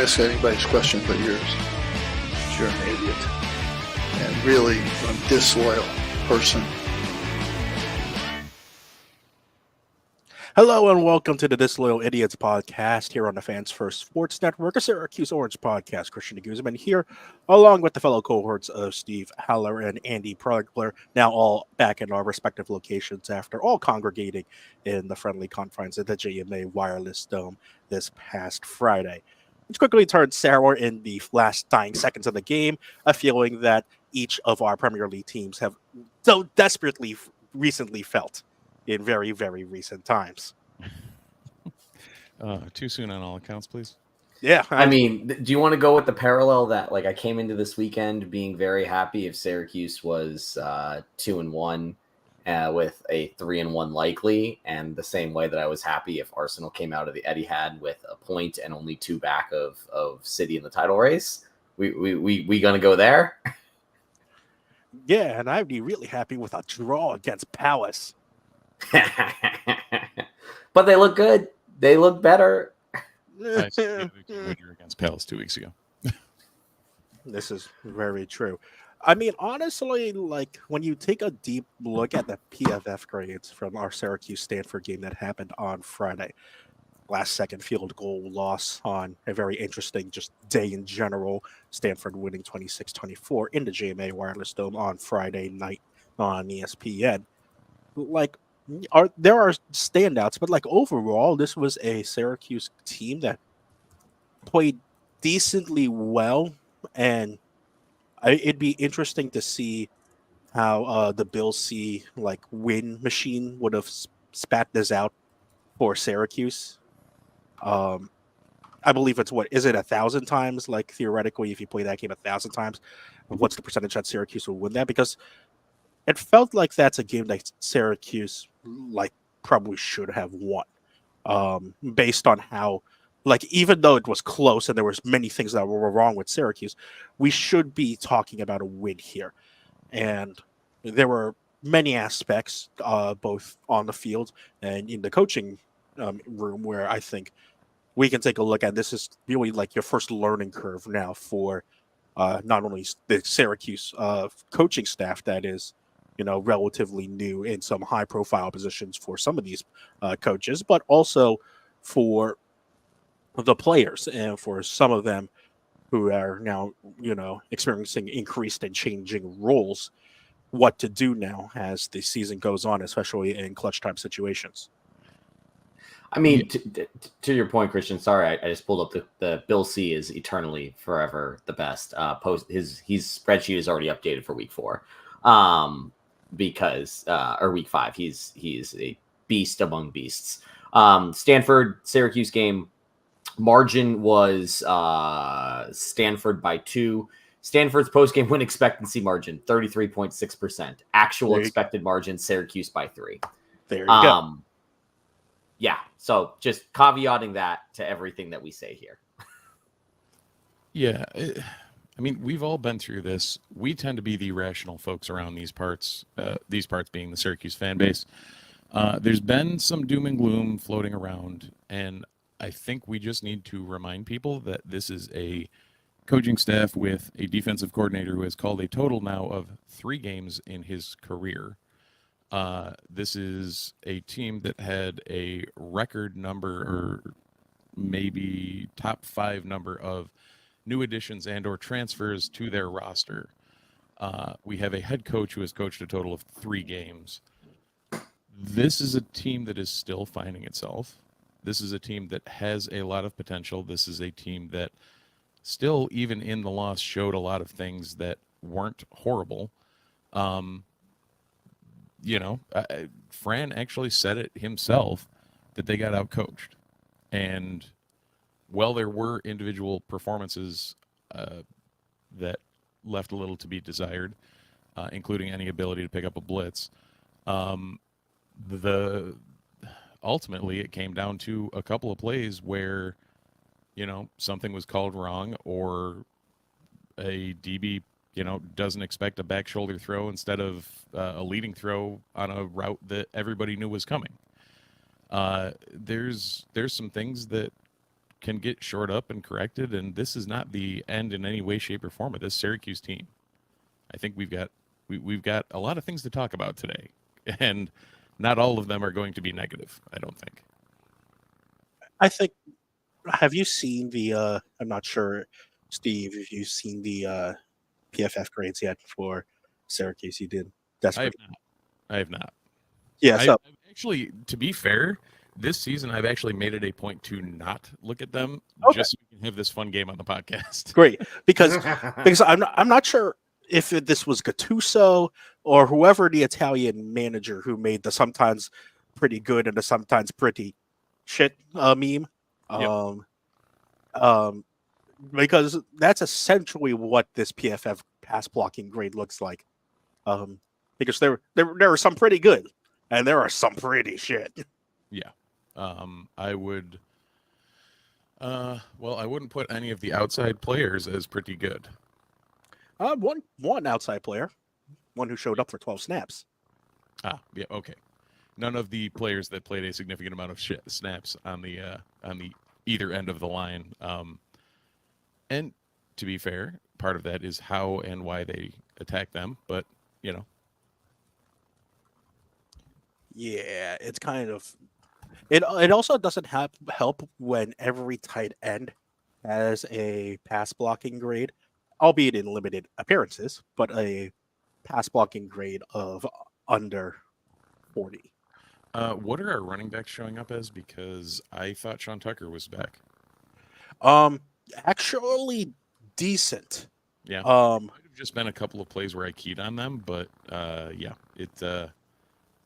ask anybody's question but yours. You're an idiot. And really a disloyal person. Hello and welcome to the Disloyal Idiots podcast here on the Fans First Sports Network, a Syracuse Orange podcast. Christian Guzman here, along with the fellow cohorts of Steve Haller and Andy Progler, now all back in our respective locations after all congregating in the friendly confines of the JMA Wireless Dome this past Friday. Which quickly turned sour in the last dying seconds of the game, a feeling that each of our Premier League teams have so desperately recently felt in very, very recent times. Too soon on all accounts, please. Yeah. I mean, do you want to go with the parallel that, like, I came into this weekend being very happy if Syracuse was 2-1 with a 3-1 likely, and the same way that I was happy if Arsenal came out of the Etihad with a point and only two back of City in the title race? We gonna go there? Yeah, and I'd be really happy with a draw against Palace. But they look good. They look better. I said you're against Palace 2 weeks ago. This is very true. I mean, honestly, like when you take a deep look at the PFF grades from our Syracuse-Stanford game that happened on Friday, last second field goal loss on a very interesting just day in general, Stanford winning 26-24 in the JMA Wireless Dome on Friday night on ESPN. Like, there are standouts, but like overall, this was a Syracuse team that played decently well, and it'd be interesting to see how the Bill C win machine would have spat this out for Syracuse. I believe it's 1,000 times? Like theoretically, if you play that game 1,000 times, what's the percentage that Syracuse will win that? Because it felt like that's a game that Syracuse probably should have won, based on how, even though it was close and there was many things that were wrong with Syracuse, we should be talking about a win here. And there were many aspects, both on the field and in the coaching room, where I think we can take a look at. This is really your first learning curve now for not only the Syracuse coaching staff that is relatively new in some high profile positions for some of these coaches, but also for the players and for some of them who are now, experiencing increased and changing roles, what to do now as the season goes on, especially in clutch time situations. I mean, to your point, Christian, sorry, I just pulled up the Bill C is eternally forever the best. His spreadsheet is already updated for week 4. Because or week 5, he's a beast among beasts. Stanford Syracuse game margin was Stanford by 2. Stanford's post-game win expectancy margin 33.6%. Actual expected margin Syracuse by 3. There you go. Yeah, so just caveating that to everything that we say here. Yeah, I mean, we've all been through this. We tend to be the rational folks around these parts being the Syracuse fan base. There's been some doom and gloom floating around, and I think we just need to remind people that this is a coaching staff with a defensive coordinator who has called a total now of 3 games in his career. This is a team that had a record number, or maybe top 5 number of new additions and or transfers to their roster. We have a head coach who has coached a total of 3 games. This is a team that is still finding itself. This is a team that has a lot of potential. This is a team that still, even in the loss, showed a lot of things that weren't horrible. Fran actually said it himself that they got outcoached. And while there were individual performances that left a little to be desired, including any ability to pick up a blitz, ultimately it came down to a couple of plays where, something was called wrong, or a DB, doesn't expect a back shoulder throw instead of a leading throw on a route that everybody knew was coming. There's some things that can get shored up and corrected, and this is not the end in any way, shape, or form of this Syracuse team. I think we've got a lot of things to talk about today, and not all of them are going to be negative, I don't think. I think. Have you seen the? I'm not sure, Steve, if you've seen the PFF grades yet for Syracuse. You did. That's I have pretty. not. I have not. Yeah. So I've actually, to be fair, this season I've actually made it a point to not look at them, Okay. just so we can have this fun game on the podcast. great because I'm not sure if this was Gattuso or whoever the Italian manager who made the sometimes pretty good and the sometimes pretty shit meme. Yep. Because that's essentially what this PFF pass blocking grade looks like. Because there are some pretty good and there are some pretty shit. Yeah. I would. Well, I wouldn't put any of the outside players as pretty good. One outside player, one who showed up for 12 snaps. Yeah, okay. None of the players that played a significant amount of snaps on the either end of the line. And to be fair, part of that is how and why they attack them. But Yeah, it's kind of it also doesn't help when every tight end has a pass blocking grade, albeit in limited appearances, but a pass blocking grade of under 40. what are our running backs showing up as? Because I thought Sean Tucker was back. Actually decent. Yeah. Um Might have just been a couple of plays where I keyed on them, but yeah,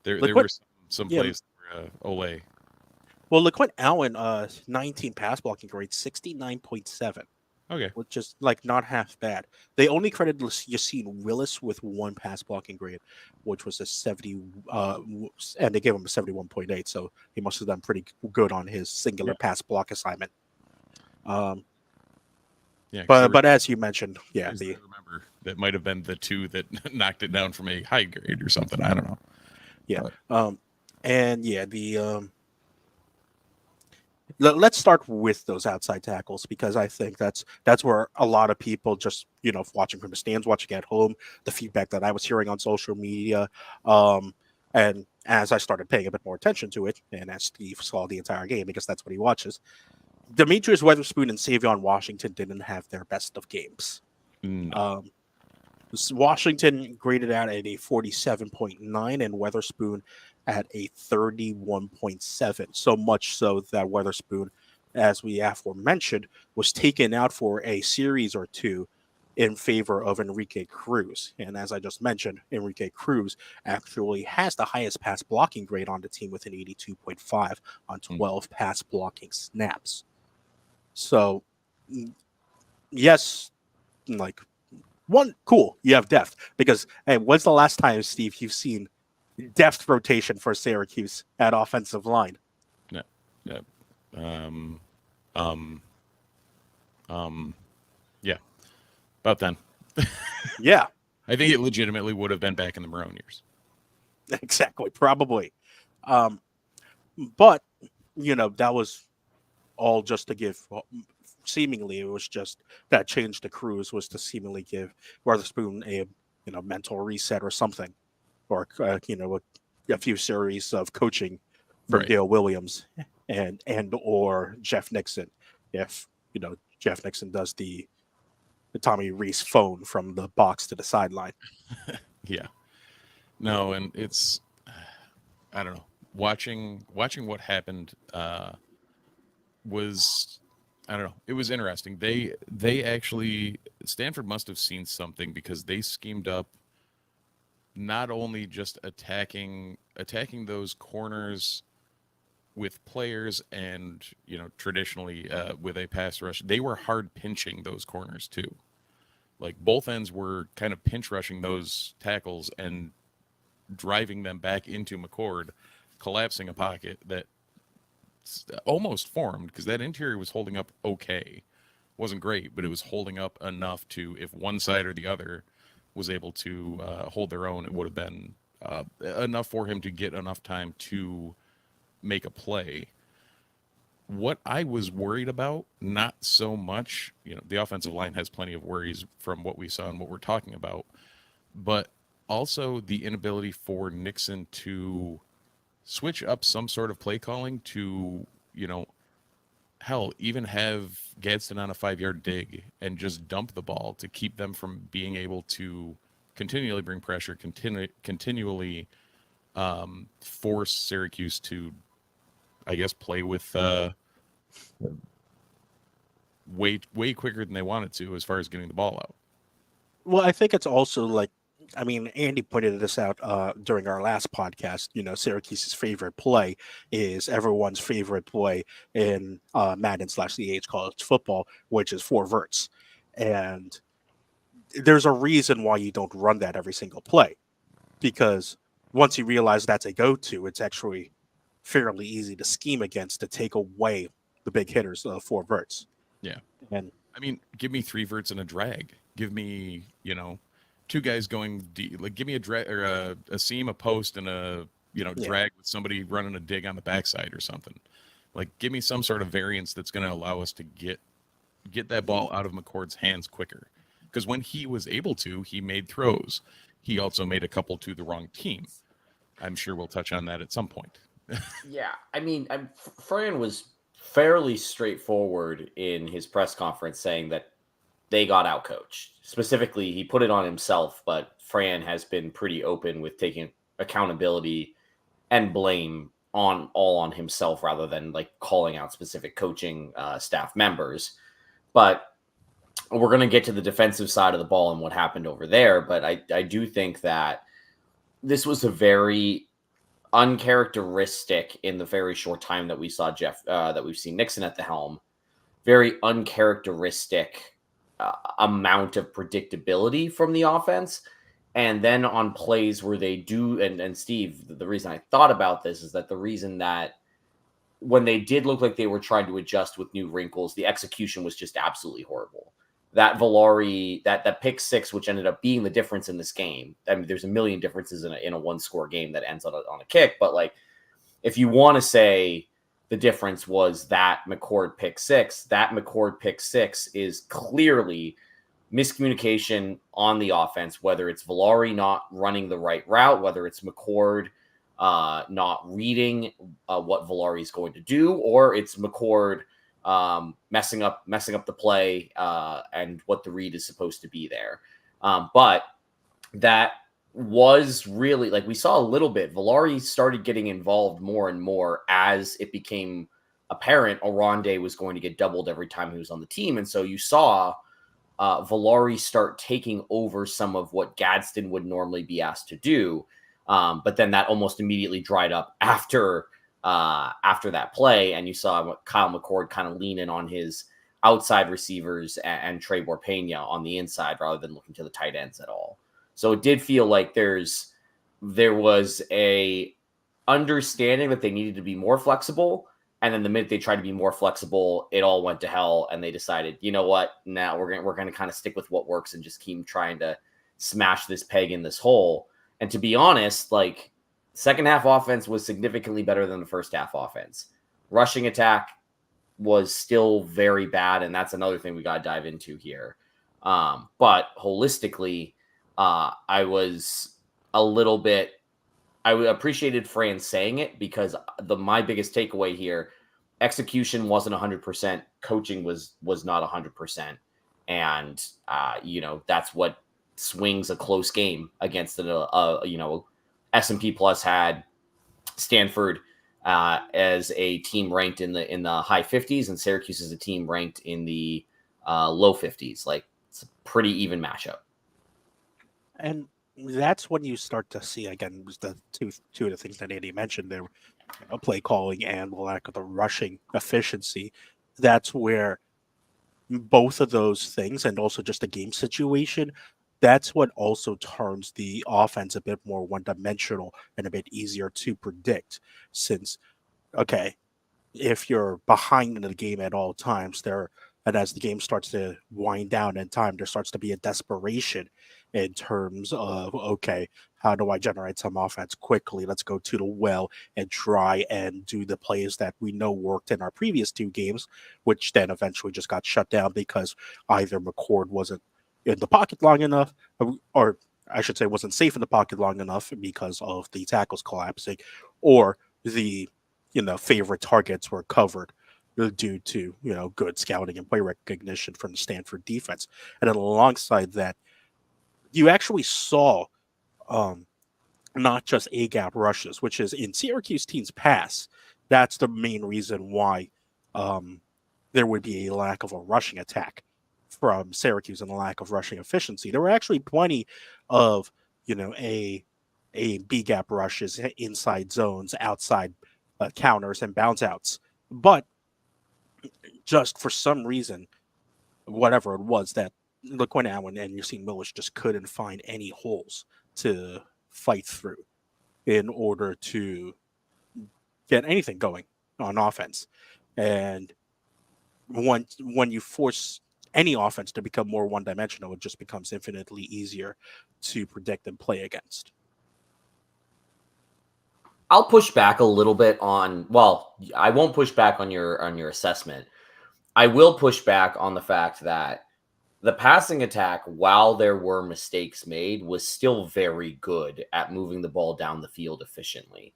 there Like were some yeah. plays that were Ole. Well, LaQuint Allen, 19 pass blocking grade, 69.7, Okay. which is like not half bad. They only credited Yassine Willis with one pass blocking grade, which was a 70, and they gave him a 71.8. So he must have done pretty good on his singular pass block assignment. Yeah. 'Cause But as you mentioned, yeah, I remember that might have been the two that knocked it down from a high grade or something. I don't know. yeah, But, and yeah, let's start with those outside tackles because I think that's where a lot of people just watching from the stands, watching at home, the feedback that I was hearing on social media, and as I started paying a bit more attention to it, and as Steve saw the entire game because that's what he watches, Demetrius Weatherspoon and Savion Washington didn't have their best of games. no. Washington graded out at a 47.9 and Weatherspoon at a 31.7. So much so that Weatherspoon, as we aforementioned, was taken out for a series or two in favor of Enrique Cruz. And as I just mentioned, Enrique Cruz actually has the highest pass blocking grade on the team with an 82.5 on 12 pass blocking snaps. So, yes, like, one, cool, you have depth. Because, hey, when's the last time, Steve, you've seen depth rotation for Syracuse at offensive line? Yeah. Yeah. About then. Yeah, I think it legitimately would have been back in the Marone years. exactly, probably. But, that was all just to give, seemingly, it was just that change to Cruz was to seemingly give Weatherspoon a, mental reset or something. Or, a few series of coaching from Right. Dale Williams and or Jeff Nixon. If, Jeff Nixon does the Tommy Reese phone from the box to the sideline. Yeah. No, and it's, I don't know. Watching what happened was, I don't know. It was interesting. They actually, Stanford must have seen something because they schemed up not only just attacking those corners with players and, traditionally with a pass rush, they were hard pinching those corners too. Like both ends were kind of pinch rushing those tackles and driving them back into McCord, collapsing a pocket that almost formed because that interior was holding up okay. Wasn't great, but it was holding up enough to, if one side or the other was able to hold their own, it would have been enough for him to get enough time to make a play. what I was worried about, not so much, the offensive line has plenty of worries from what we saw and what we're talking about, but also the inability for Nixon to switch up some sort of play calling to, hell, even have Gadsden on a 5-yard dig and just dump the ball to keep them from being able to continually bring pressure, continually force Syracuse to, I guess, play with way quicker than they wanted to as far as getting the ball out. Well, I think it's also like, I mean, Andy pointed this out during our last podcast. Syracuse's favorite play is everyone's favorite play in Madden/CH college football, which is 4 verts. And there's a reason why you don't run that every single play, because once you realize that's a go-to, it's actually fairly easy to scheme against to take away the big hitters, 4 verts. Yeah. And I mean, give me 3 verts and a drag. Give me, 2 guys going deep. Like, give me a drag or a seam, a post, and a drag with somebody running a dig on the backside or something. Like, give me some sort of variance that's going to allow us to get that ball out of McCord's hands quicker. Because when he was able to, he made throws. He also made a couple to the wrong team. I'm sure we'll touch on that at some point. Yeah, I mean, Fran was fairly straightforward in his press conference saying that they got outcoached. Specifically, he put it on himself, but Fran has been pretty open with taking accountability and blame all on himself rather than like calling out specific coaching staff members. But we're going to get to the defensive side of the ball and what happened over there. But I do think that this was a very uncharacteristic, in the very short time that we saw that we've seen Nixon at the helm, very uncharacteristic amount of predictability from the offense. And then on plays where they do, and Steve, the reason I thought about this is that the reason that when they did look like they were trying to adjust with new wrinkles, the execution was just absolutely horrible. That Villari, that pick 6, which ended up being the difference in this game. I mean, there's a million differences in a 1-score game that ends on a kick. But like, if you want to say the difference was that McCord pick 6, that McCord pick 6 is clearly miscommunication on the offense, whether it's Villari not running the right route, whether it's McCord not reading what Villari is going to do, or it's McCord messing up the play and what the read is supposed to be there. But that was really, like, we saw a little bit. Villari started getting involved more and more as it became apparent Oronde was going to get doubled every time he was on the team. And so you saw Villari start taking over some of what Gadsden would normally be asked to do. But then that almost immediately dried up after that play, and you saw Kyle McCord kind of lean in on his outside receivers and Trebor Pena on the inside rather than looking to the tight ends at all. So it did feel like there was a understanding that they needed to be more flexible, and then the minute they tried to be more flexible, it all went to hell, and they decided, you know what, now we're going to kind of stick with what works and just keep trying to smash this peg in this hole. And to be honest, like, second half offense was significantly better than the first half offense. Rushing attack was still very bad, and that's another thing we got to dive into here. But holistically, I appreciated Fran saying it, because my biggest takeaway here, execution wasn't 100%, coaching was not 100%, and that's what swings a close game against S&P Plus had Stanford as a team ranked in the high 50s, and Syracuse is a team ranked in the low 50s. Like, it's a pretty even matchup. And that's when you start to see, again, was the two of the things that Andy mentioned there, play calling and the lack of the rushing efficiency. That's where both of those things, and also just the game situation, that's what also turns the offense a bit more one-dimensional and a bit easier to predict. Since, okay, if you're behind in the game at all times, and as the game starts to wind down in time, there starts to be a desperation in terms of, okay, how do I generate some offense quickly? Let's go to the well and try and do the plays that we know worked in our previous 2 games, which then eventually just got shut down because either McCord wasn't in the pocket long enough, or I should say wasn't safe in the pocket long enough because of the tackles collapsing, or the favorite targets were covered due to good scouting and play recognition from the Stanford defense. And then alongside that, you actually saw um, not just A gap rushes, which is in Syracuse teams pass. That's the main reason why um, there would be a lack of a rushing attack from Syracuse and a lack of rushing efficiency. There were actually plenty of a B gap rushes, inside zones, outside counters, and bounce outs, but just for some reason, whatever it was, that LeQuinn Allen and Yassine Millich just couldn't find any holes to fight through in order to get anything going on offense. And when you force any offense to become more one-dimensional, it just becomes infinitely easier to predict and play against. I'll push back a little bit on, well, I won't push back on your assessment. I will push back on the fact that the passing attack, while there were mistakes made, was still very good at moving the ball down the field efficiently.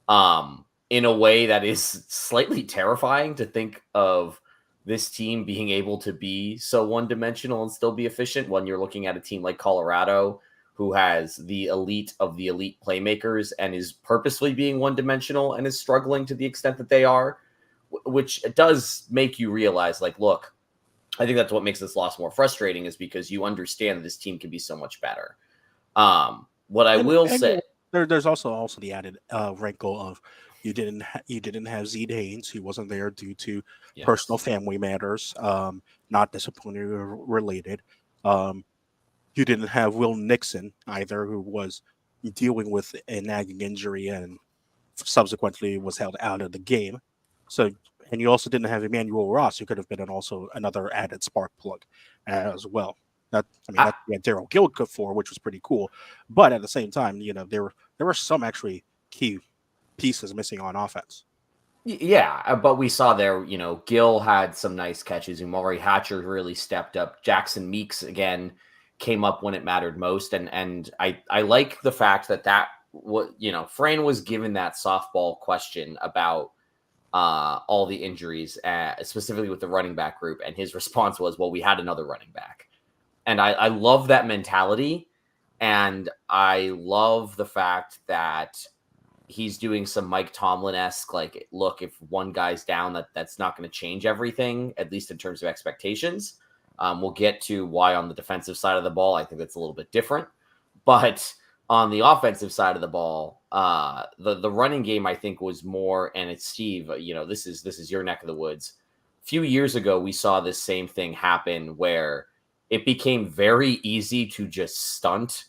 In a way that is slightly terrifying to think of this team being able to be so one-dimensional and still be efficient when you're looking at a team like Colorado, who has the elite of the elite playmakers and is purposely being one-dimensional and is struggling to the extent that they are, which does make you realize, like, look, I think that's what makes this loss more frustrating, is because you understand that this team can be so much better. What I will say, there's also the added wrinkle of you didn't have Zede Haynes, who wasn't there due to personal family matters, not disciplinary related. You didn't have Will Nixon either, who was dealing with a nagging injury and subsequently was held out of the game. So, and you also didn't have Emmanuel Ross, who could have been also another added spark plug as well. That we had Daryl Gilcoe for, which was pretty cool. But at the same time, there were some actually key pieces missing on offense. Yeah, but we saw there, Gill had some nice catches. Umari Hatcher really stepped up. Jackson Meeks again came up when it mattered most, and I like the fact that what Fran was given that softball question about all the injuries, specifically with the running back group, and his response was, "Well, we had another running back," and I love that mentality, and I love the fact that he's doing some Mike Tomlin-esque, like, look, if one guy's down, that's not going to change everything, at least in terms of expectations. We'll get to why on the defensive side of the ball, I think that's a little bit different. But on the offensive side of the ball, the running game, I think, was more, and it's Steve, this is your neck of the woods. A few years ago, we saw this same thing happen where it became very easy to just stunt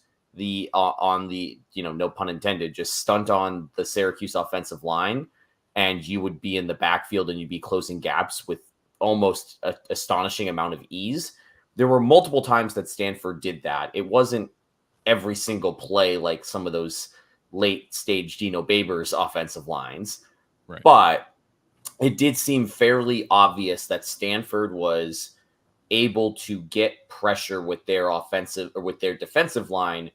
on the no pun intended, just stunt on the Syracuse offensive line, and you would be in the backfield and you'd be closing gaps with almost an astonishing amount of ease. There were multiple times that Stanford did that. It wasn't every single play like some of those late stage Dino Babers offensive lines, right? But it did seem fairly obvious that Stanford was able to get pressure with their offensive or with their defensive line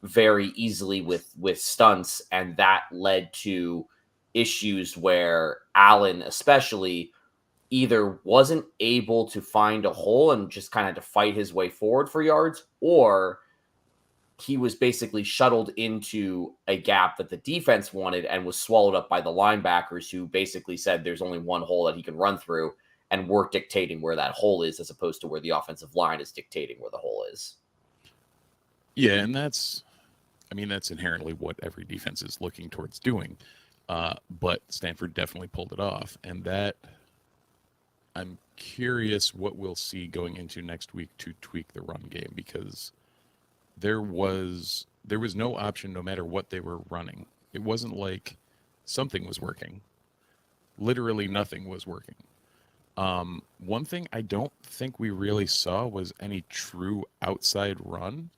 very easily with stunts, and that led to issues where Allen especially either wasn't able to find a hole and just kind of to fight his way forward for yards, or he was basically shuttled into a gap that the defense wanted and was swallowed up by the linebackers, who basically said there's only one hole that he can run through, and we're dictating where that hole is as opposed to where the offensive line is dictating where the hole is. Yeah, and that's inherently what every defense is looking towards doing. But Stanford definitely pulled it off, and that I'm curious what we'll see going into next week to tweak the run game, because there was no option no matter what they were running. It wasn't like something was working. Literally nothing was working. One thing I don't think we really saw was any true outside run.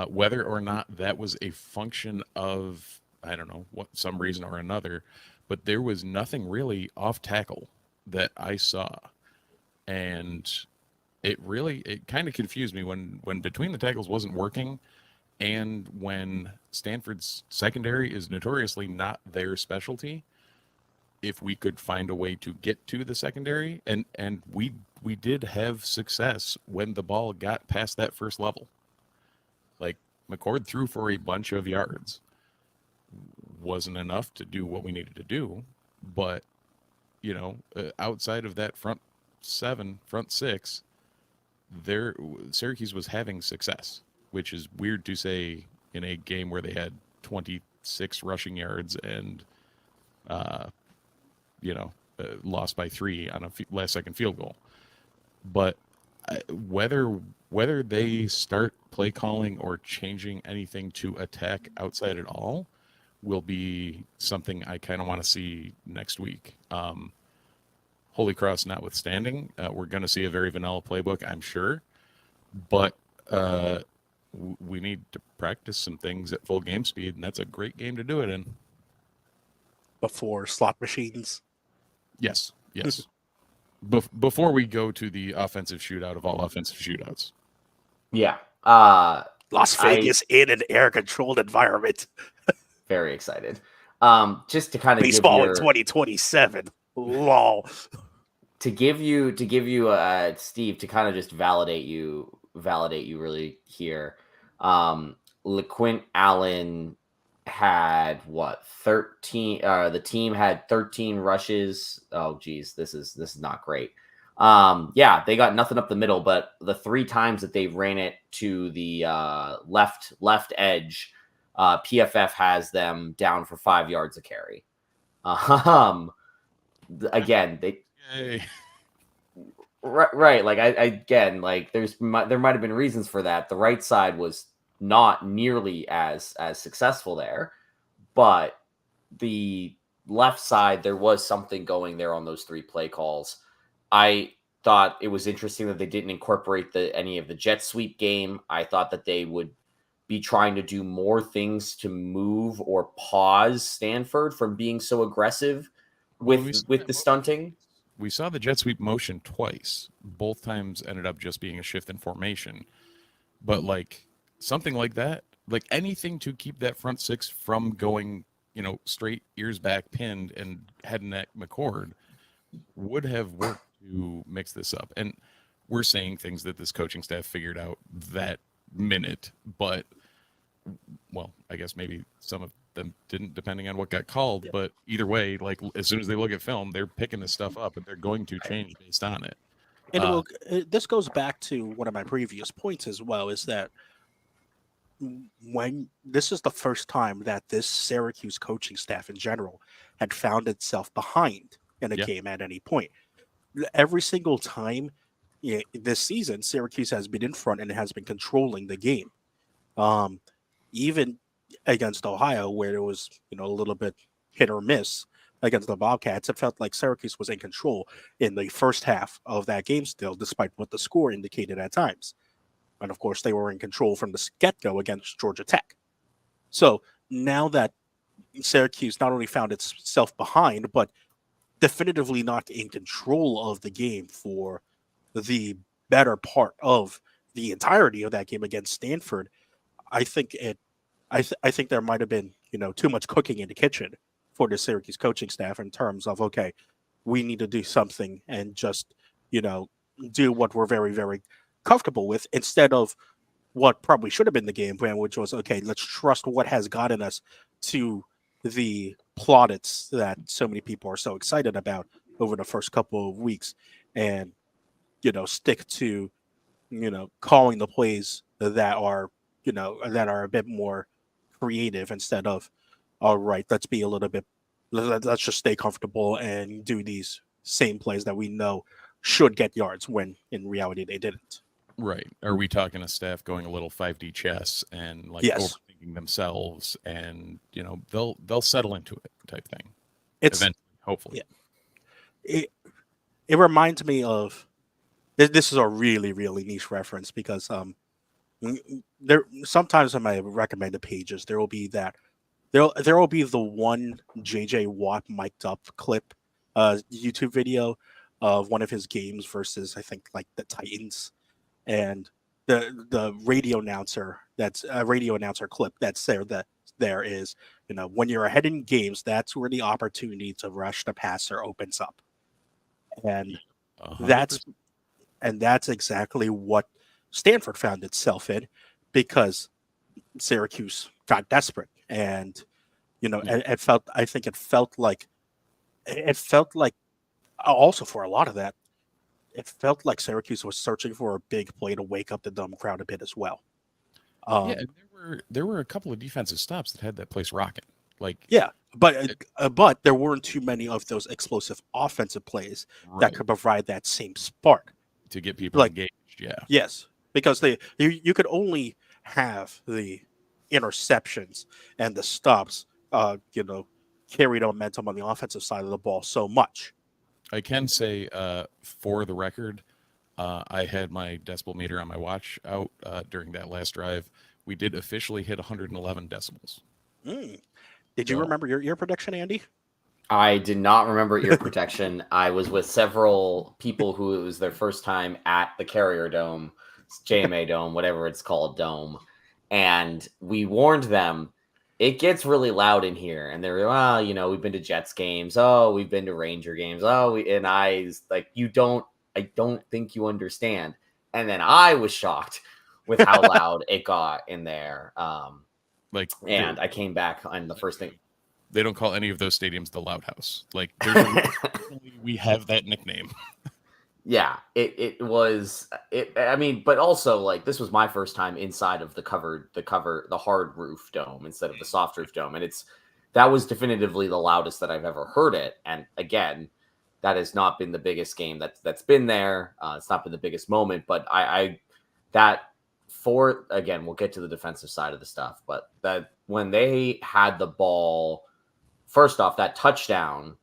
Whether or not that was a function of, I don't know, what some reason or another, but there was nothing really off tackle that I saw. And it kind of confused me when between the tackles wasn't working, and when Stanford's secondary is notoriously not their specialty. If we could find a way to get to the secondary, and we did have success when the ball got past that first level. Like, McCord threw for a bunch of yards. Wasn't enough to do what we needed to do, but outside of that front six, Syracuse was having success, which is weird to say in a game where they had 26 rushing yards and lost by 3 on a last second field goal. But whether they start play calling or changing anything to attack outside at all will be something I kind of want to see next week. Holy Cross notwithstanding, we're going to see a very vanilla playbook, I'm sure, but we need to practice some things at full game speed, and that's a great game to do it in. Before slot machines. Yes. Before we go to the offensive shootout of all offensive shootouts. Yeah. Las Vegas in an air-controlled environment. Very excited. Just to kind of baseball in 2027. Lol. To give you, Steve, to kind of just validate you really here. LeQuint Allen had 13. The team had 13 rushes. Oh, geez, this is not great. Yeah, they got nothing up the middle, but the 3 times that they ran it to the left edge, PFF has them down for 5 yards a carry. Again, they. Yay. Right. Like there might have been reasons for that. The right side was not nearly as successful there, but the left side, there was something going there on those 3 play calls. I thought it was interesting that they didn't incorporate any of the jet sweep game. I thought that they would be trying to do more things to move or pause Stanford from being so aggressive with the stunting. We saw the jet sweep motion twice. Both times ended up just being a shift in formation. But something like that, anything to keep that front 6 from going, straight ears back pinned and heading at McCord would have worked to mix this up. And we're saying things that this coaching staff figured out that minute, but I guess maybe some of them didn't, depending on what got called. Yeah. But either way, as soon as they look at film, they're picking this stuff up and they're going to change based on it. And this goes back to one of my previous points as well, is that when this is the first time that this Syracuse coaching staff in general had found itself behind in a game at any point. Every single time this season, Syracuse has been in front and has been controlling the game. Even against Ohio, where it was a little bit hit or miss against the Bobcats, it felt like Syracuse was in control in the first half of that game still, despite what the score indicated at times. And of course, they were in control from the get-go against Georgia Tech. So now that Syracuse not only found itself behind, but definitively not in control of the game for the better part of the entirety of that game against Stanford, I think there might have been, too much cooking in the kitchen for the Syracuse coaching staff in terms of, okay, we need to do something and just, do what we're very, very comfortable with, instead of what probably should have been the game plan, which was, okay, let's trust what has gotten us to the plaudits that so many people are so excited about over the first couple of weeks, and, stick to, calling the plays that are, that are a bit more creative, instead of, all right, let's just stay comfortable and do these same plays that we know should get yards, when in reality they didn't. Right. Are we talking a staff going a little 5D chess and overthinking themselves, and they'll settle into it type thing? It's eventually, hopefully. Yeah. It reminds me of, this is a really, really niche reference, because There sometimes on my recommended pages there will be that there will be the one JJ Watt mic'd up clip, YouTube video of one of his games versus I think like the Titans, and the radio announcer that's a radio announcer clip that's there is, when you're ahead in games, that's where the opportunity to rush the passer opens up, and 100%. that's that's exactly what Stanford found itself in, because Syracuse got desperate, and it felt. I think it felt like also for a lot of that, it felt like Syracuse was searching for a big play to wake up the dumb crowd a bit as well. Yeah, and there were a couple of defensive stops that had that place rocking. Like, Yeah, but there weren't too many of those explosive offensive plays that right, could provide that same spark. to get people Like, engaged. Yeah, yes, because you could only have the interceptions and the stops, carry the momentum on the offensive side of the ball so much. I can say, for the record, I had my decibel meter on my watch out during that last drive. We did officially hit 111 decibels. Mm. Did you So, remember your prediction, Andy? I did not remember ear protection. I was with several people who it was their first time at the Carrier Dome, JMA Dome, whatever it's called, Dome. And we warned them, it gets really loud in here. And they're, well, we've been to Jets games. Oh, we've been to Ranger games. And I was like, I don't think you understand. And then I was shocked with how loud it got in there. like, And I came back and the first thing, they don't call any of those stadiums the Loud House. Like, there's a reason we have that nickname. yeah, it was it. I mean, but also like this was my first time inside of the hard roof dome instead of the soft roof dome, and that was definitively the loudest that I've ever heard it. And again, that has not been the biggest game that's been there. It's not been the biggest moment, but again, we'll get to the defensive side of the stuff, but that when they had the ball, first off, that touchdown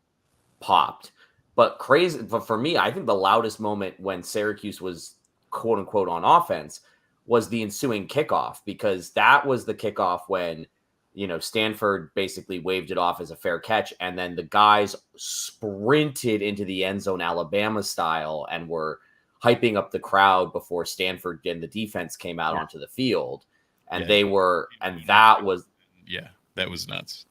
popped. But for me, I think the loudest moment when Syracuse was quote unquote on offense was the ensuing kickoff, because that was the kickoff when, Stanford basically waved it off as a fair catch. And then the guys sprinted into the end zone, Alabama style, and were hyping up the crowd before Stanford and the defense came out onto the field. And that was nuts.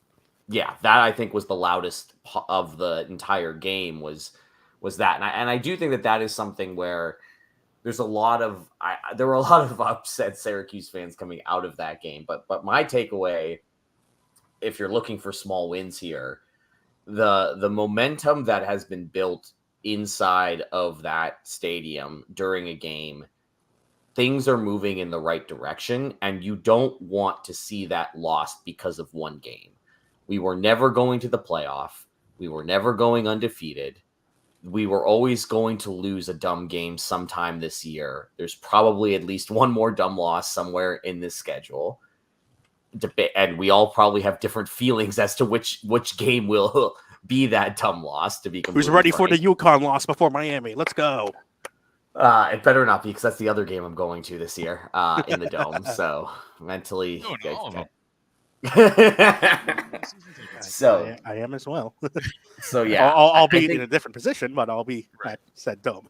Yeah, that I think was the loudest of the entire game was that. And I do think that is something where there's there were a lot of upset Syracuse fans coming out of that game. But my takeaway, if you're looking for small wins here, the momentum that has been built inside of that stadium during a game, things are moving in the right direction, and you don't want to see that lost because of one game. We were never going to the playoff. We were never going undefeated. We were always going to lose a dumb game sometime this year. There's probably at least one more dumb loss somewhere in this schedule. And we all probably have different feelings as to which game will be that dumb loss, to be completely Who's ready frank. for the UConn loss before Miami? Let's go. It better not be, because that's the other game I'm going to this year in the Dome. So mentally... All of them. So I am as well. So yeah, I'll be I think, in a different position, but I'll be at said dome.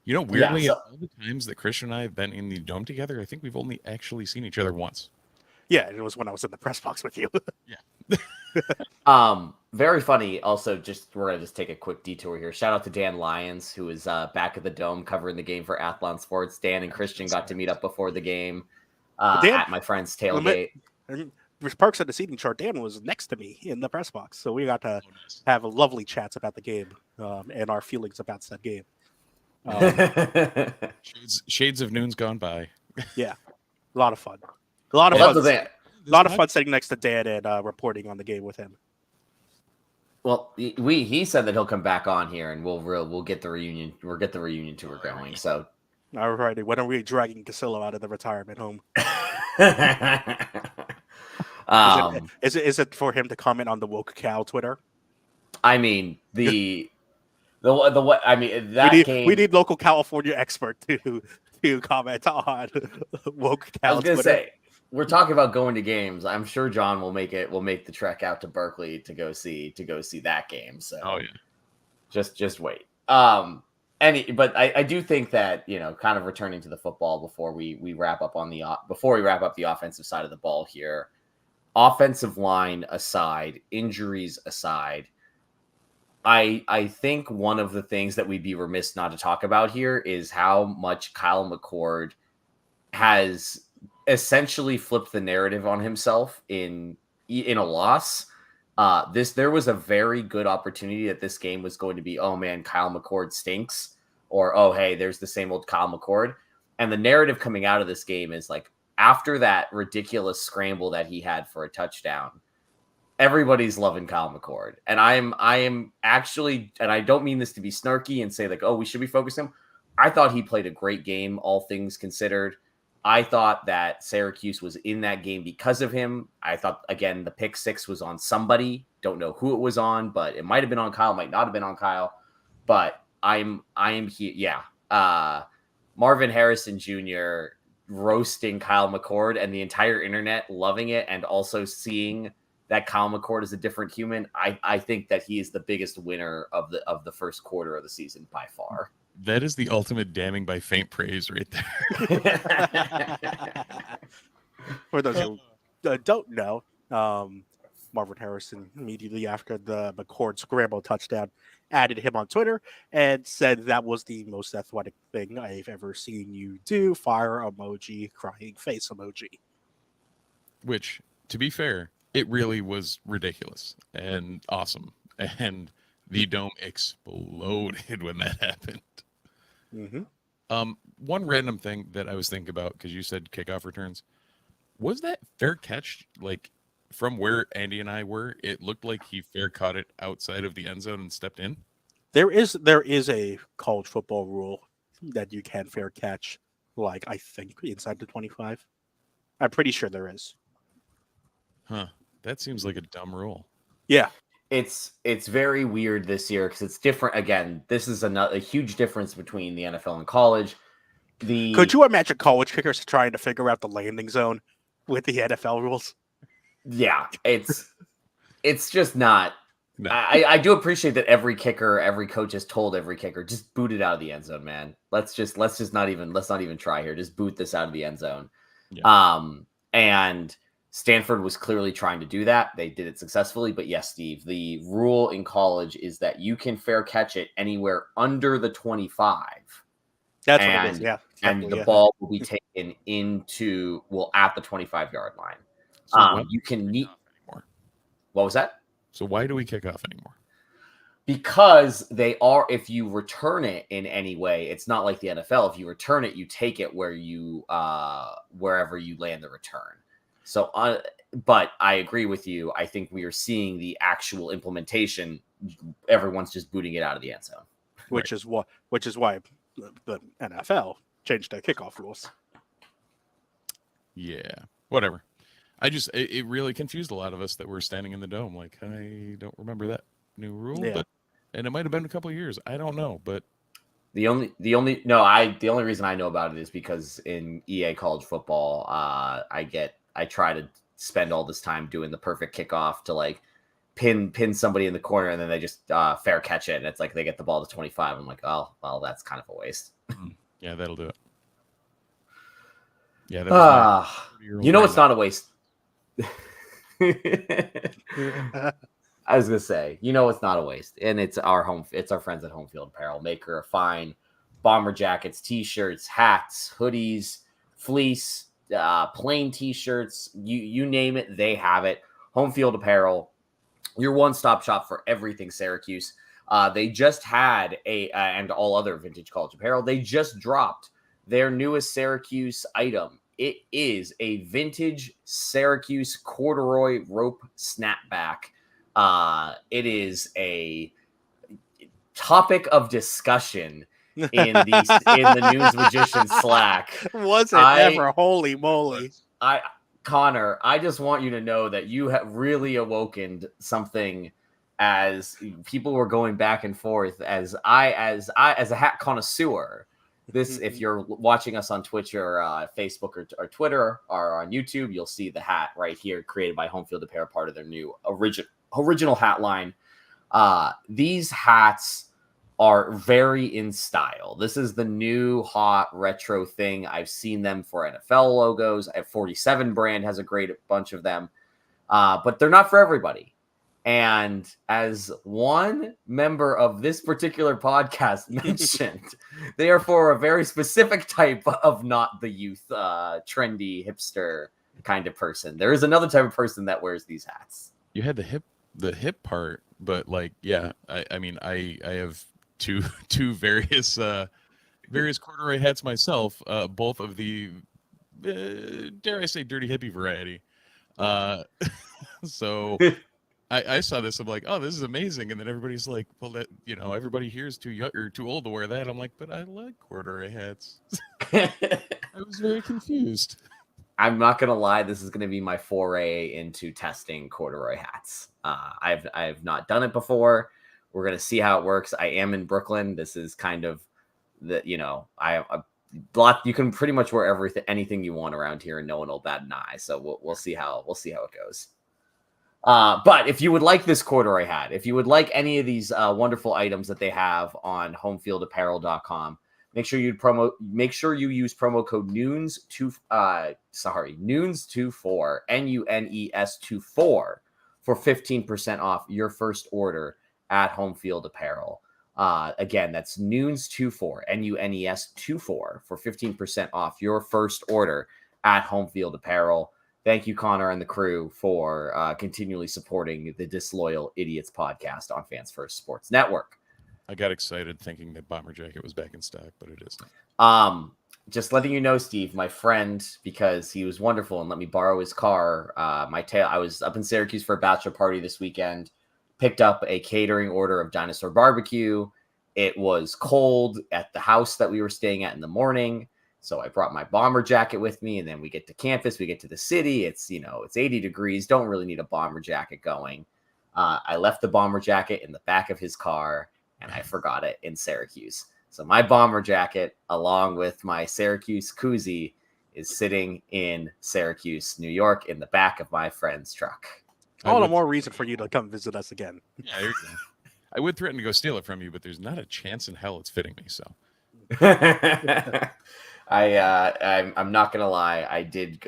Weirdly, all the times that Christian and I have been in the dome together, I think we've only actually seen each other once. Yeah, it was when I was in the press box with you. Yeah. Very funny. Also, we're gonna just take a quick detour here. Shout out to Dan Lyons, who is back at the Dome covering the game for Athlon Sports. Dan and Christian got to meet up before the game at my friend's tailgate. There's Parks on the seating chart. Dan was next to me in the press box, so we got to have lovely chats about the game and our feelings about said game. Shades of noons gone by. Yeah, a lot of fun. A lot of fun sitting next to Dan and reporting on the game with him. Well, he said that he'll come back on here, and we'll get the reunion. We'll get the reunion tour going. So, all righty. When are we dragging Casillo out of the retirement home? Is it for him to comment on the woke cow Twitter? I mean the I mean that we need local California expert to to comment on woke I was Cal gonna Twitter. say, we're talking about going to games. I'm sure John will make the trek out to Berkeley to go see that game. So Oh yeah. just wait. But I do think that, kind of returning to the football before we wrap up the offensive side of the ball here, offensive line aside, injuries aside, I think one of the things that we'd be remiss not to talk about here is how much Kyle McCord has essentially flipped the narrative on himself in a loss. There was a very good opportunity that this game was going to be, oh man, Kyle McCord stinks, or oh hey, there's the same old Kyle McCord. And the narrative coming out of this game is like, after that ridiculous scramble that he had for a touchdown, everybody's loving Kyle McCord. And I am actually, and I don't mean this to be snarky and say like, oh, we should be focusing him. I thought he played a great game, all things considered. I thought that Syracuse was in that game because of him. I thought, again, the pick six was on somebody. Don't know who it was on, but it might have been on Kyle, might not have been on Kyle. But I am here. Yeah. Marvin Harrison Jr. roasting Kyle McCord and the entire internet loving it, and also seeing that Kyle McCord is a different human. I think that he is the biggest winner of the first quarter of the season by far. That is the ultimate damning by faint praise right there. For those who don't know, Marvin Harrison, immediately after the McCord scramble touchdown, added him on Twitter and said that was the most athletic thing I've ever seen you do. Fire emoji, crying face emoji. Which, to be fair, it really was ridiculous and awesome. And the dome exploded when that happened. Mm-hmm. One random thing that I was thinking about, because you said kickoff returns, was that fair catch, like from where Andy and I were? It looked like he fair caught it outside of the end zone and stepped in. There is a college football rule that you can fair catch, like I think inside the 25. I'm pretty sure there is. Huh. That seems like a dumb rule. Yeah. It's very weird this year because it's different. Again, this is a huge difference between the NFL and college. Could you imagine college kickers trying to figure out the landing zone with the NFL rules? Yeah, it's just not. No. I do appreciate that every coach has told every kicker, just boot it out of the end zone, man. Let's not even try here. Just boot this out of the end zone. Yeah. And Stanford was clearly trying to do that. They did it successfully. But yes, Steve, the rule in college is that you can fair catch it anywhere under the 25. That's what it is, yeah. And Exactly, the ball will be taken at the 25-yard line. So You can need. Anymore? What was that? So why do we kick off anymore? Because if you return it in any way, it's not like the NFL. If you return it, you take it wherever you land the return. So, but I agree with you. I think we are seeing the actual implementation. Everyone's just booting it out of the end zone, which is why the NFL changed the kickoff rules. Yeah, whatever. It really confused a lot of us that were standing in the dome. Like, I don't remember that new rule, and it might have been a couple of years. I don't know, but the only reason I know about it is because in EA college football, I try to spend all this time doing the perfect kickoff to like pin somebody in the corner, and then they just fair catch it, and it's like they get the ball to 25. I'm like, oh well, that's kind of a waste. Yeah, that'll do it. Yeah, that was it's not a waste. I was gonna say, it's not a waste, and it's our friends at Home Field Apparel, maker of fine bomber jackets, t-shirts, hats, hoodies, fleece, plain t-shirts, you name it, they have it. Home Field Apparel, your one-stop shop for everything Syracuse. They just had and all other vintage college apparel. They just dropped their newest Syracuse item. It is a vintage Syracuse corduroy rope snapback. It is a topic of discussion in the News Magician Slack. Was it ever? Holy moly! Connor, I just want you to know that you have really awoken something as people were going back and forth as a hat connoisseur. This, if you're watching us on Twitch or Facebook or Twitter or on YouTube, you'll see the hat right here, created by Home Field Apparel, part of their new original hat line. These hats are very in style. This is the new hot retro thing. I've seen them for NFL logos. 47 brand has a great bunch of them, but they're not for everybody. And as one member of this particular podcast mentioned, they are for a very specific type of not the youth, trendy hipster kind of person. There is another type of person that wears these hats. You had the hip part, but like, yeah, I mean, I have two various corduroy hats myself, both of the dare I say dirty hippie variety. So I saw this, I'm like, oh, this is amazing, and then everybody's like, well, that, you know, everybody here is too young or too old to wear that. I'm like, but I like corduroy hats. I was very confused. I'm not gonna lie, this is gonna be my foray into testing corduroy hats. I've not done it before. We're gonna see how it works. I am in Brooklyn. This is kind of the, you know, you can pretty much wear anything you want around here, and no one will bat an eye. So we'll see how it goes. But if you would like this corduroy hat, if you would like any of these wonderful items that they have on homefieldapparel.com, make sure you use promo code NOONS24 NUNES24 for 15% off your first order at Home Field Apparel. Again, that's NOONS24 NUNES24 for 15% off your first order at Home Field Apparel. Thank you, Connor and the crew, for continually supporting the Disloyal Idiots podcast on Fans First Sports Network. I got excited thinking that Bomber Jacket was back in stock, but it isn't. Just letting you know, Steve, my friend, because he was wonderful and let me borrow his car. I was up in Syracuse for a bachelor party this weekend, picked up a catering order of Dinosaur Barbecue. It was cold at the house that we were staying at in the morning. So I brought my bomber jacket with me, and then we get to campus, we get to the city. It's 80 degrees. Don't really need a bomber jacket going. I left the bomber jacket in the back of his car, and I forgot it in Syracuse. So my bomber jacket, along with my Syracuse koozie, is sitting in Syracuse, New York, in the back of my friend's truck. All the more reason for you to come visit us again. Yeah, there you go. I would threaten to go steal it from you, but there's not a chance in hell it's fitting me. So I'm not gonna lie. I did.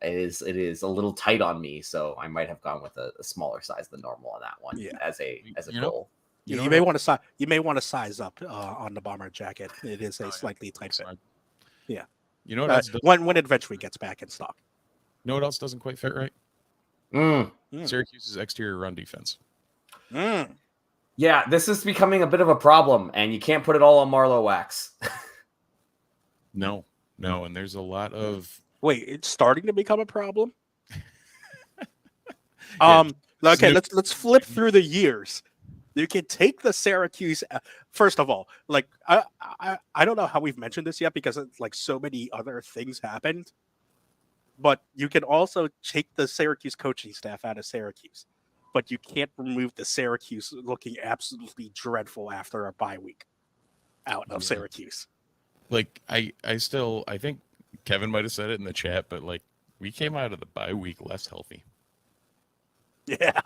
It is a little tight on me, so I might have gone with a smaller size than normal on that one. Yeah. As a goal. You may want to size up on the bomber jacket. It is a slightly tight fit. Yeah. You know what else? When it eventually gets back in stock. You know what else doesn't quite fit right? Syracuse's exterior run defense. Yeah, this is becoming a bit of a problem, and you can't put it all on Marlowe wax. No, and there's a lot of. Wait, it's starting to become a problem. Yeah, Okay, let's flip through the years. You can take the Syracuse. First of all, like I don't know how we've mentioned this yet because like so many other things happened. But you can also take the Syracuse coaching staff out of Syracuse, but you can't remove the Syracuse looking absolutely dreadful after a bye week out of Syracuse. Like I think Kevin might have said it in the chat, but like we came out of the bye week less healthy. Yeah.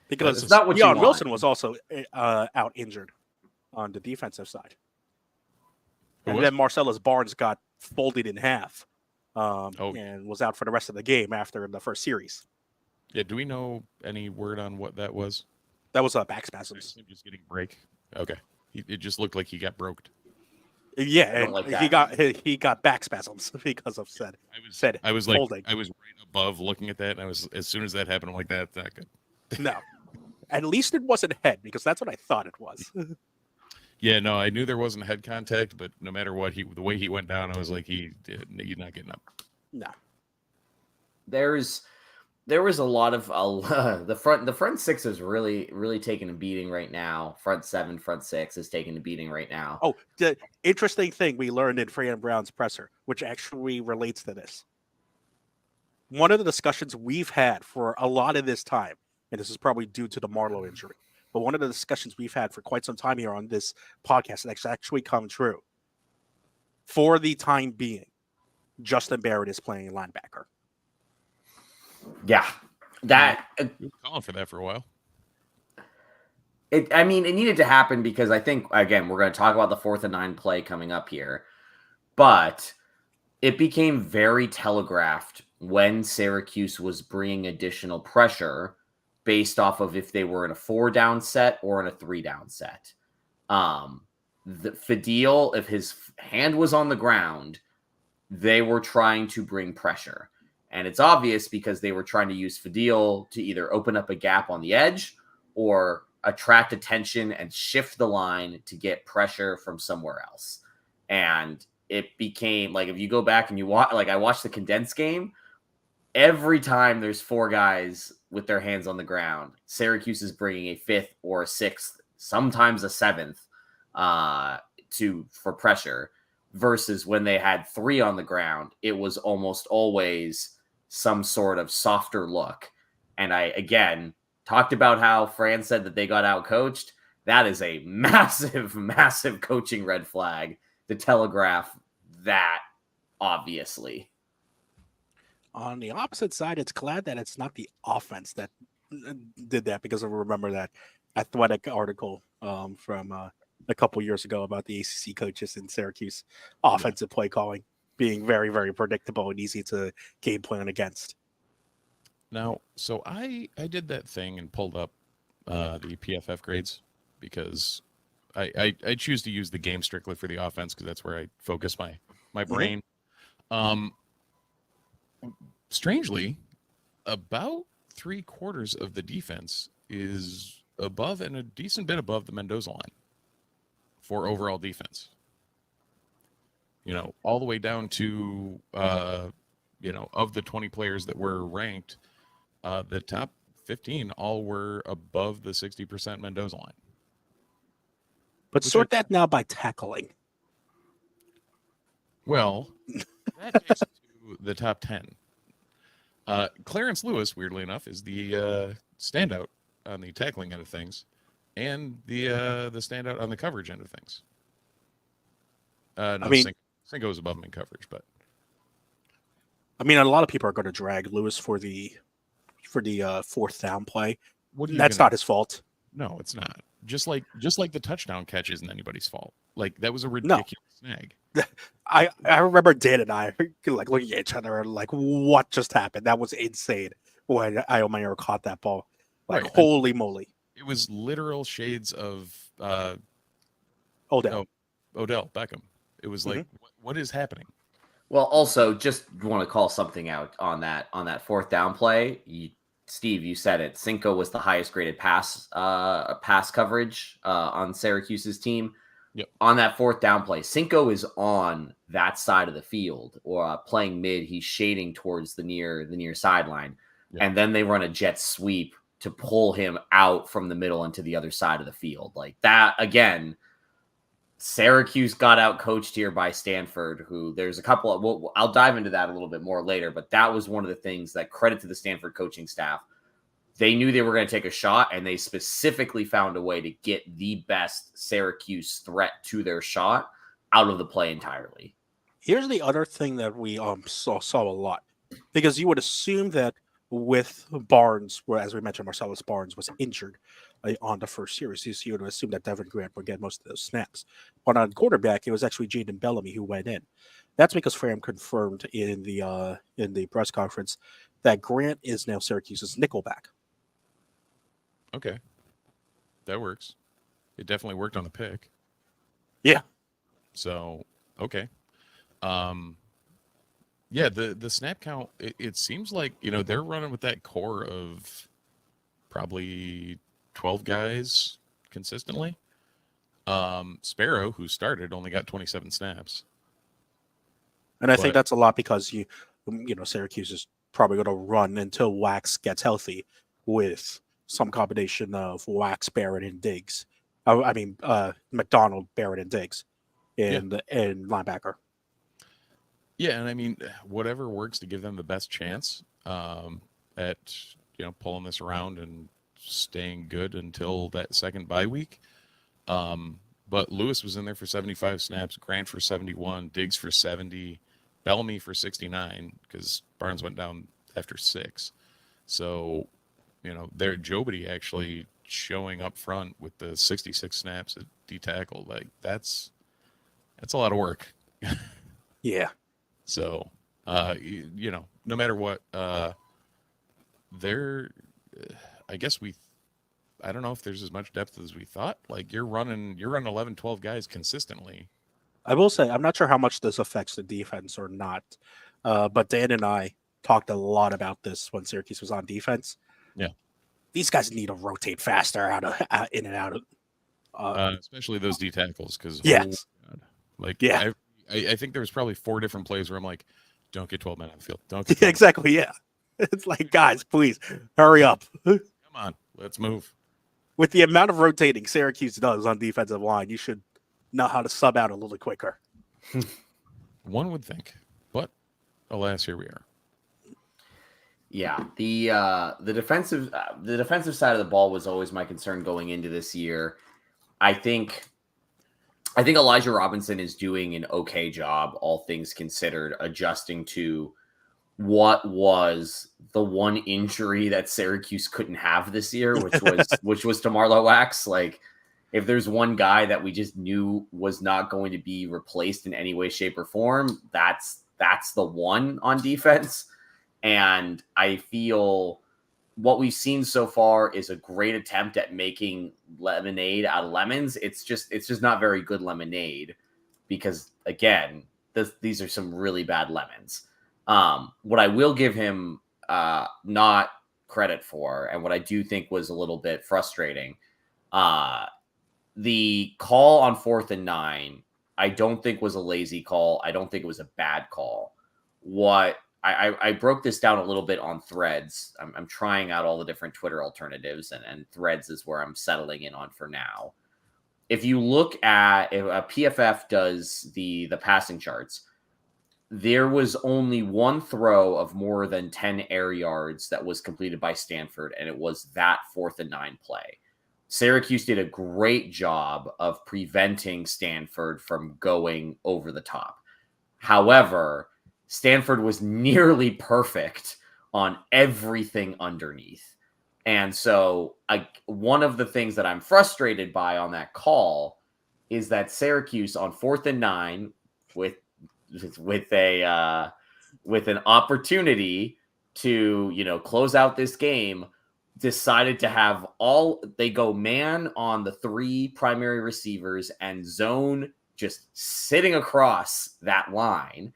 Because it's not what Leon you Wilson want. was also out injured on the defensive side. Who And was? then Marcellus Barnes got folded in half and was out for the rest of the game after the first series. Yeah, do we know any word on what that was? That was back spasms. Him just getting break. Okay, it just looked like he got broked. Yeah, don't and like he got back spasms because of said I was folding. I was right above looking at that, and I was, as soon as that happened, I'm like, that's not good. No. At least it wasn't head, because that's what I thought it was. Yeah, no, I knew there wasn't head contact, but no matter what, the way he went down, I was like, he's not getting up. No. There was a lot of the front six is really taking a beating right now. Front seven, front six is taking a beating right now. Oh, the interesting thing we learned in Fran Brown's presser, which actually relates to this. One of the discussions we've had for a lot of this time, and this is probably due to the Marlowe injury, but one of the discussions we've had for quite some time here on this podcast has actually come true. For the time being, Justin Barrett is playing linebacker. Yeah, that You were calling for that for a while. it needed to happen because I think, again, we're going to talk about the 4th and 9 play coming up here, but it became very telegraphed when Syracuse was bringing additional pressure based off of if they were in a 4-down set or in a 3-down set. The Fadil, if his hand was on the ground, they were trying to bring pressure. And it's obvious because they were trying to use Fadil to either open up a gap on the edge or attract attention and shift the line to get pressure from somewhere else. And it became like, if you go back and you watch, like I watched the condensed game, every time there's 4 guys with their hands on the ground, Syracuse is bringing a 5th or a 6th, sometimes a 7th for pressure, versus when they had 3 on the ground, it was almost always some sort of softer look. And I, again, talked about how Fran said that they got out-coached. That is a massive, massive coaching red flag to telegraph that, obviously. On the opposite side, it's glad that it's not the offense that did that, because I remember that Athletic article from a couple years ago about the ACC coaches in Syracuse offensive play calling being very, very predictable and easy to game plan against. Now, so I did that thing and pulled up the PFF grades because I choose to use the game strictly for the offense because that's where I focus my brain. Strangely, about 3/4 of the defense is above and a decent bit above the Mendoza line for overall defense. You know, all the way down to, of the 20 players that were ranked, the top 15 all were above the 60% Mendoza line. But sort that now by tackling. Well, that takes to the top 10. Clarence Lewis, weirdly enough, is the standout on the tackling end of things, and the standout on the coverage end of things. Cinco is above him in coverage, but I mean, a lot of people are going to drag Lewis for the 4th down play. That's not his fault. No, it's not. Just like the touchdown catch isn't anybody's fault. Like, that was a ridiculous snag. I remember Dan and I like looking at each other and like, what just happened? That was insane when Iomayer caught that ball. Like, right. Holy moly. It was literal shades of Odell Beckham. It was like, what is happening? Well, also, just want to call something out on that 4th down play. Steve, you said it. Cinco was the highest graded pass coverage on Syracuse's team. Yep. On that 4th down play, Cinco is on that side of the field or playing mid. He's shading towards the near sideline, and then they run a jet sweep to pull him out from the middle into the other side of the field. Like that again. Syracuse got out coached here by Stanford, who there's a couple of, I'll dive into that a little bit more later, but that was one of the things that credit to the Stanford coaching staff. They knew they were going to take a shot, and they specifically found a way to get the best Syracuse threat to their shot out of the play entirely. Here's the other thing that we saw a lot, because you would assume that with Barnes, where, as we mentioned, Marcellus Barnes was injured on the first series, you would assume that Devin Grant would get most of those snaps. But on quarterback, it was actually Jaden Bellamy who went in. That's because Fran confirmed in the press conference that Grant is now Syracuse's nickelback. Okay, that works. It definitely worked on the pick. Yeah. So okay. Yeah, the snap count, it seems like, they're running with that core of probably 12 guys consistently. Sparrow, who started, only got 27 snaps. And I think that's a lot because Syracuse is probably going to run until Wax gets healthy with some combination of Wax, Barrett, and Diggs. McDonald, Barrett, and Diggs in linebacker. Yeah, and I mean, whatever works to give them the best chance at pulling this around and staying good until that second bye week. But Lewis was in there for 75 snaps, Grant for 71, Diggs for 70, Bellamy for 69 because Barnes went down after 6. So, there Jobity actually showing up front with the 66 snaps at D tackle, like that's a lot of work. Yeah. So, no matter what, I guess I don't know if there's as much depth as we thought. Like you're running 11, 12 guys consistently. I will say, I'm not sure how much this affects the defense or not, but Dan and I talked a lot about this when Syracuse was on defense. Yeah. These guys need to rotate faster in and out of. Especially those D tackles, because Yes. I think there was probably 4 different plays where I'm like, don't get 12 men on the field. Don't get 12 Exactly. Yeah. It's like, guys, please hurry up. Come on, let's move. With the amount of rotating Syracuse does on defensive line, you should know how to sub out a little quicker. One would think, but alas, here we are. Yeah, the defensive side of the ball was always my concern going into this year. I think Elijah Robinson is doing an okay job, all things considered, adjusting to what was the one injury that Syracuse couldn't have this year, which was Tamarlo Wax. Like, if there's one guy that we just knew was not going to be replaced in any way, shape, or form, that's the one on defense. And I feel what we've seen so far is a great attempt at making lemonade out of lemons. It's just not very good lemonade because, again, these are some really bad lemons. What I will give him not credit for, and what I do think was a little bit frustrating, the call on 4th and 9, I don't think was a lazy call. I don't think it was a bad call. What I broke this down a little bit on Threads. I'm trying out all the different Twitter alternatives, and Threads is where I'm settling in on for now. If you look at if a PFF does the passing charts, there was only one throw of more than 10 air yards that was completed by Stanford, and it was that 4th and 9 play. Syracuse did a great job of preventing Stanford from going over the top. However, Stanford was nearly perfect on everything underneath. And so one of the things that I'm frustrated by on that call is that Syracuse on 4th and 9 with an opportunity to, close out this game, decided to have they go man on the 3 primary receivers and zone just sitting across that line,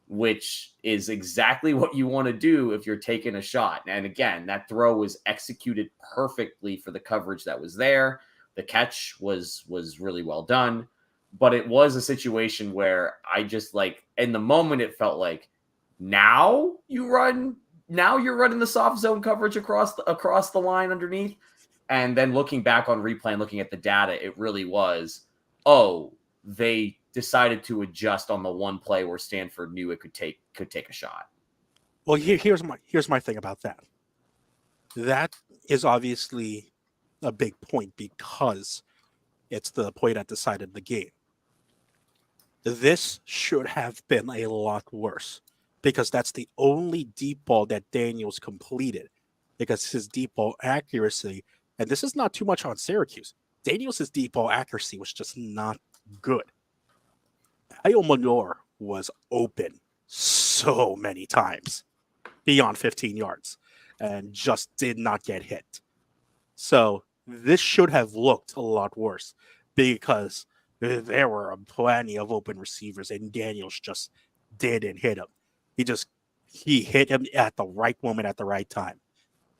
which is exactly what you want to do if you're taking a shot. And again, that throw was executed perfectly for the coverage that was there. The catch was really well done, but it was a situation where I just in the moment, it felt like now you're running the soft zone coverage across the line underneath. And then looking back on replay and looking at the data, it really was, they decided to adjust on the one play where Stanford knew it could take a shot. Well, here's my thing about that. That is obviously a big point because it's the play that decided the game. This should have been a lot worse because that's the only deep ball that Daniels completed because his deep ball accuracy, and this is not too much on Syracuse, Daniels' deep ball accuracy was just not good. Ayo Manor was open so many times beyond 15 yards and just did not get hit. So this should have looked a lot worse because there were plenty of open receivers and Daniels just didn't hit him. He hit him at the right moment at the right time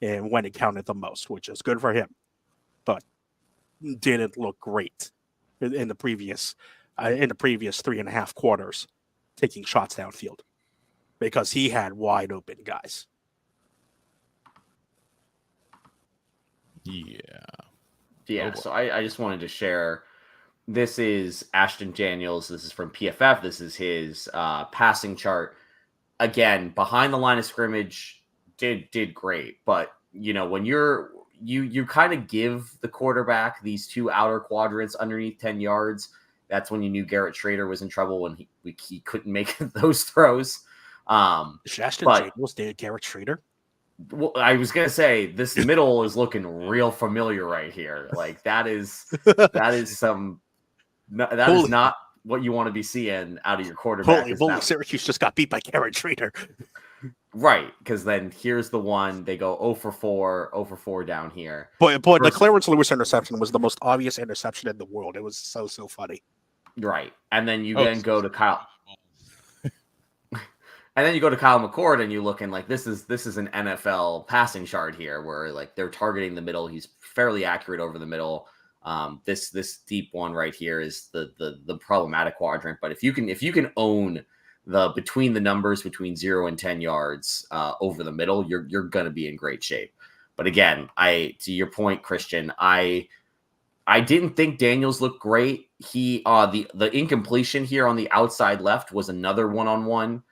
and when it counted the most, which is good for him, but didn't look great in the previous 3.5 quarters taking shots downfield because he had wide open guys. Yeah. So I just wanted to share. This is Ashton Daniels. This is from PFF. This is his passing chart. Again, behind the line of scrimmage, did great. But when you're you kind of give the quarterback these two outer quadrants underneath 10 yards. That's when you knew Garrett Schrader was in trouble when he couldn't make those throws. Shaston But Jables did Garrett Schrader. well, I was gonna say this middle is looking real familiar right here. Like that is not what you want to be seeing out of your quarterback. Holy Syracuse just got beat by Garrett Schrader. Right, because then here's the one they go 0 for 4 down here. But the Clarence Lewis interception was the most obvious interception in the world. It was so funny. Right, and then you go to Kyle. And then you go to Kyle McCord and you look in like this is an NFL passing chart here where like they're targeting the middle. He's fairly accurate over the middle. This deep one right here is the problematic quadrant. But if you can own the between the numbers between 0 and 10 yards over the middle, you're gonna be in great shape. But again, to your point, Christian, I didn't think Daniels looked great. He the incompletion here on the outside left was another one-on-one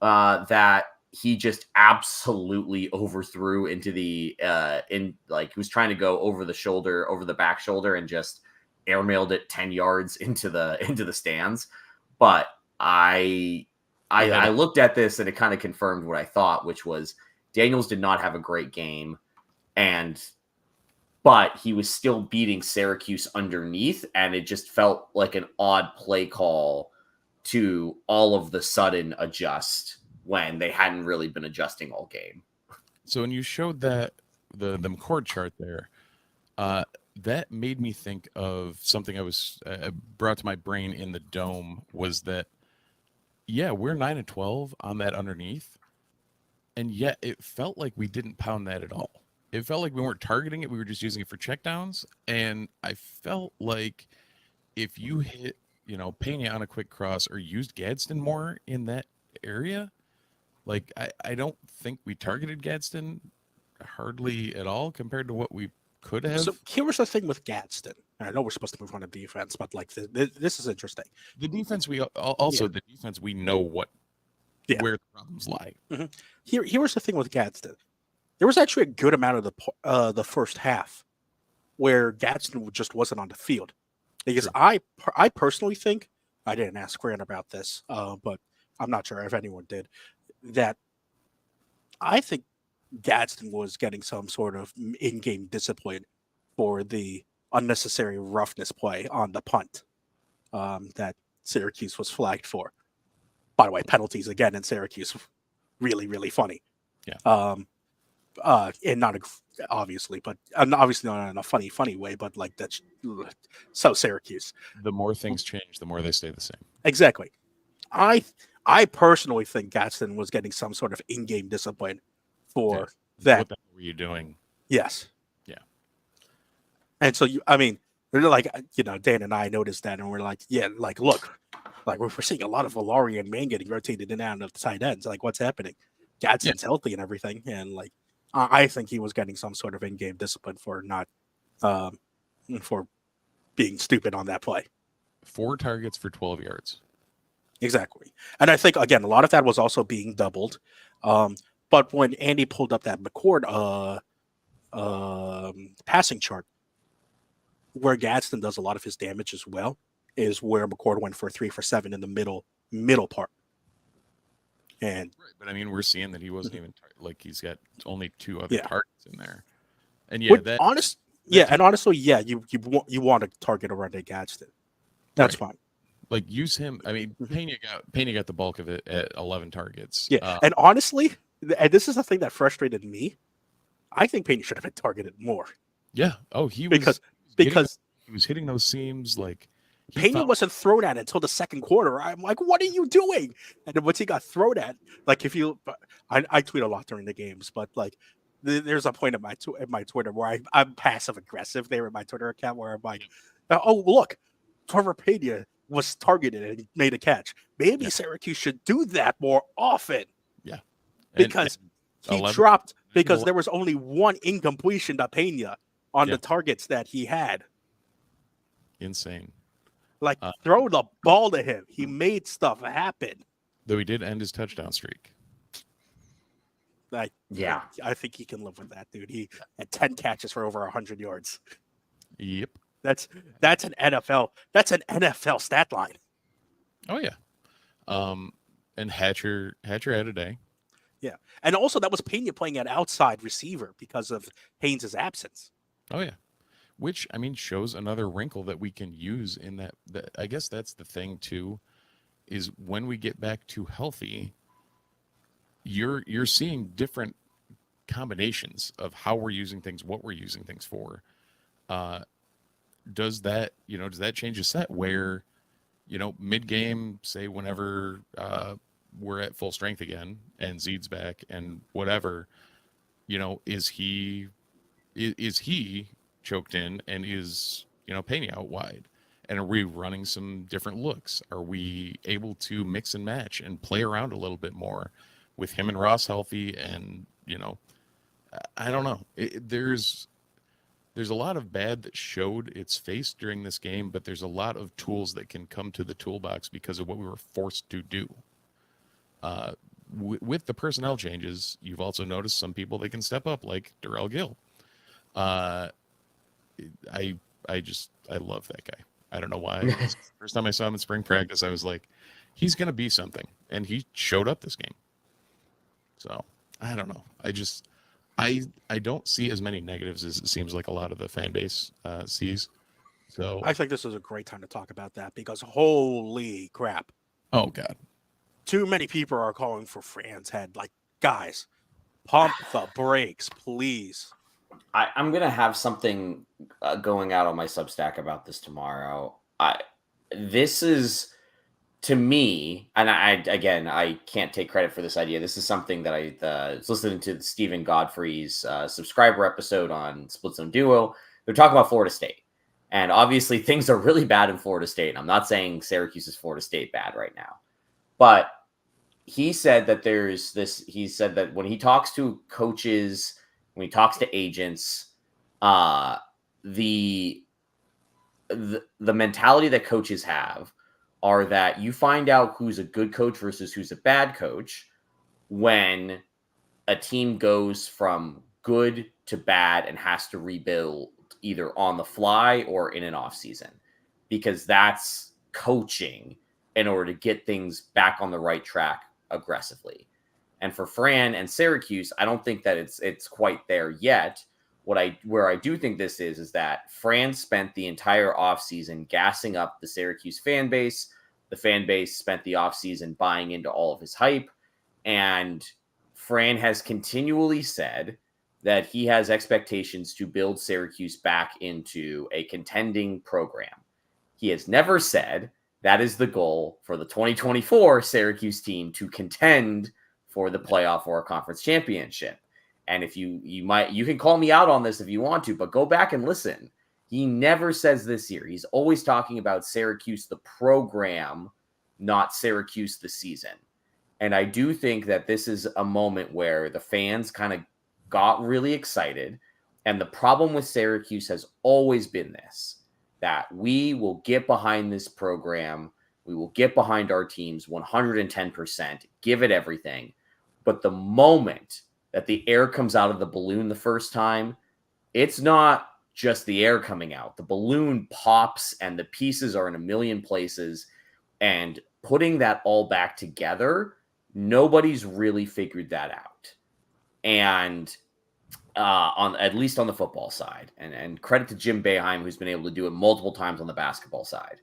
that he just absolutely overthrew into the he was trying to go over the back shoulder and just airmailed it 10 yards into the stands. But I looked at this and it kind of confirmed what I thought, which was Daniels did not have a great game, but he was still beating Syracuse underneath, and it just felt like an odd play call to all of the sudden adjust when they hadn't really been adjusting all game. So when you showed that the McCord chart there, that made me think of something I was brought to my brain in the dome was that, yeah, we're 9-12 on that underneath, and yet it felt like we didn't pound that at all. It felt like we weren't targeting it. We were just using it for checkdowns, and I felt like if you hit, Pena on a quick cross or used Gadsden more in that area, like I don't think we targeted Gadsden hardly at all compared to what we could have. So here was the thing with Gadsden. I know we're supposed to move on to defense, but like this is interesting. The defense we know where the problems lie. Mm-hmm. Here was the thing with Gadsden. There was actually a good amount of the first half where Gadsden just wasn't on the field. Because I personally think, I didn't ask Fran about this, but I'm not sure if anyone did, that I think Gadsden was getting some sort of in-game discipline for the unnecessary roughness play on the punt that Syracuse was flagged for. By the way, penalties again in Syracuse, really, really funny. Yeah. And not obviously, but obviously not in a funny way, but like that's so Syracuse. The more things change, the more they stay the same. Exactly. I personally think Gadsden was getting some sort of in-game discipline for that. What the hell were you doing? Yes. Yeah. And so they're like, Dan and I noticed that, and we're like, yeah, like look, like we're seeing a lot of Valari and Man getting rotated in and out of the tight ends. Like, what's happening? Gadsden's healthy and everything, and like I think he was getting some sort of in-game discipline for not for being stupid on that play. 4 targets for 12 yards. Exactly. And I think, again, a lot of that was also being doubled. But when Andy pulled up that McCord passing chart, where Gadsden does a lot of his damage as well, is where McCord went for 3 for 7 in the middle part. And but we're seeing that he wasn't even he's got only 2 other targets in there. And you want to target around Gadsden. That's fine. Like use him. Pena got the bulk of it at 11 targets. Yeah, and honestly, and this is the thing that frustrated me. I think Pena should have been targeted more. Yeah. Oh, he was because he was hitting those seams like. Pena wasn't thrown at until the second quarter. I'm like, what are you doing? And then once he got thrown at, like I tweet a lot during the games, but like there's a point in my Twitter where I'm passive aggressive there in my Twitter account where I'm like, oh look, Trevor Pena was targeted and made a catch. Maybe Syracuse should do that more often. Yeah, because he dropped because there was only one incompletion to Pena on the targets that he had. Insane. Like, throw the ball to him. He made stuff happen. Though he did end his touchdown streak. Yeah. I think he can live with that, dude. He had 10 catches for over 100 yards. Yep. That's an NFL stat line. Oh yeah. And Hatcher had a day. Yeah, and also that was Pena playing at outside receiver because of Haynes' absence. Oh yeah. Which, I mean, shows another wrinkle that we can use in that I guess that's the thing too, is when we get back to healthy, you're seeing different combinations of how we're using things, what we're using things for. Does that change a set where, mid game, say whenever we're at full strength again and Zeed's back and whatever, is he choked in and is, Pena out wide? And are we running some different looks? Are we able to mix and match and play around a little bit more with him and Ross healthy? And, I don't know. There's a lot of bad that showed its face during this game, but there's a lot of tools that can come to the toolbox because of what we were forced to do. With the personnel changes, you've also noticed some people that can step up, like Darrell Gill. I love that guy. I don't know why. First time I saw him in spring practice, I was like, he's going to be something. And he showed up this game. So, I don't know. I don't see as many negatives as it seems like a lot of the fan base sees. So I think this is a great time to talk about that because holy crap. Oh, God. Too many people are calling for Fran's head. Like, guys, pump the brakes, please. I'm going to have something going out on my Substack about this tomorrow. This is, to me, and I can't take credit for this idea. This is something that I was listening to Stephen Godfrey's subscriber episode on Split Zone Duo. They're talking about Florida State. And obviously things are really bad in Florida State. I'm not saying Syracuse is Florida State bad right now. But he said that he said that when he talks to coaches, when he talks to agents, the mentality that coaches have are that you find out who's a good coach versus who's a bad coach when a team goes from good to bad and has to rebuild either on the fly or in an off season, because that's coaching in order to get things back on the right track aggressively. And for Fran and Syracuse, I don't think that it's quite there yet. Where I do think this is that Fran spent the entire offseason gassing up the Syracuse fan base. The fan base spent the offseason buying into all of his hype. And Fran has continually said that he has expectations to build Syracuse back into a contending program. He has never said that is the goal for the 2024 Syracuse team to contend for the playoff or a conference championship. And if you can call me out on this if you want to, but go back and listen. He never says this year. He's always talking about Syracuse, the program, not Syracuse, the season. And I do think that this is a moment where the fans kind of got really excited. And the problem with Syracuse has always been this, that we will get behind this program. We will get behind our teams 110%, give it everything. But the moment that the air comes out of the balloon the first time, it's not just the air coming out. The balloon pops and the pieces are in a million places. And putting that all back together, nobody's really figured that out. And at least on the football side, and credit to Jim Boeheim, who's been able to do it multiple times on the basketball side.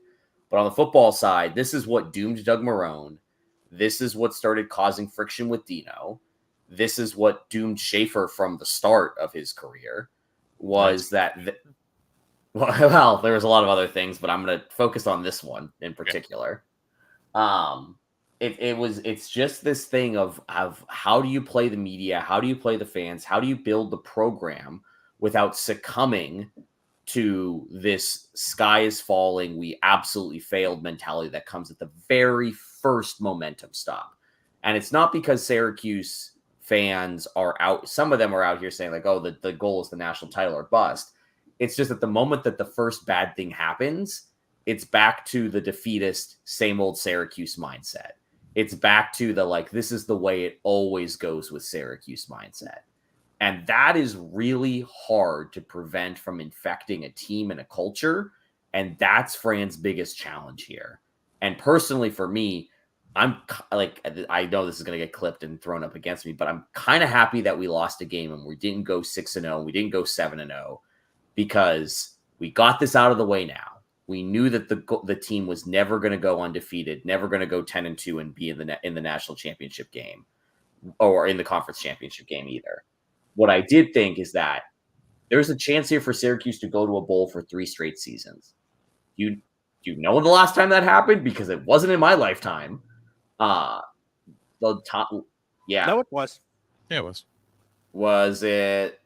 But on the football side, this is what doomed Doug Marrone. This is what started causing friction with Dino. This is what doomed Schaefer from the start of his career. Was that well, there was a lot of other things, but I'm going to focus on this one in particular. It's just this thing of how do you play the media? How do you play the fans? How do you build the program without succumbing to this sky is falling, we absolutely failed mentality that comes at the very first momentum stop? And it's not because Syracuse fans are out. Some of them are out here saying like, oh, the goal is the national title or bust. It's just that the moment that the first bad thing happens, it's back to the defeatist, same old Syracuse mindset. It's back to the like, this is the way it always goes with Syracuse mindset. And that is really hard to prevent from infecting a team and a culture. And that's Fran's biggest challenge here. And personally, for me, I'm like, I know this is going to get clipped and thrown up against me, but I'm kind of happy that we lost a game and we didn't go 6-0. We didn't go 7-0 because we got this out of the way now. We knew that the team was never going to go undefeated, never going to go 10-2 and be in the national championship game or in the conference championship game either. What I did think is that there's a chance here for Syracuse to go to a bowl for 3 straight seasons. You know the last time that happened? Because it wasn't in my lifetime. The top, yeah. No, it was. Yeah, it was. Was it?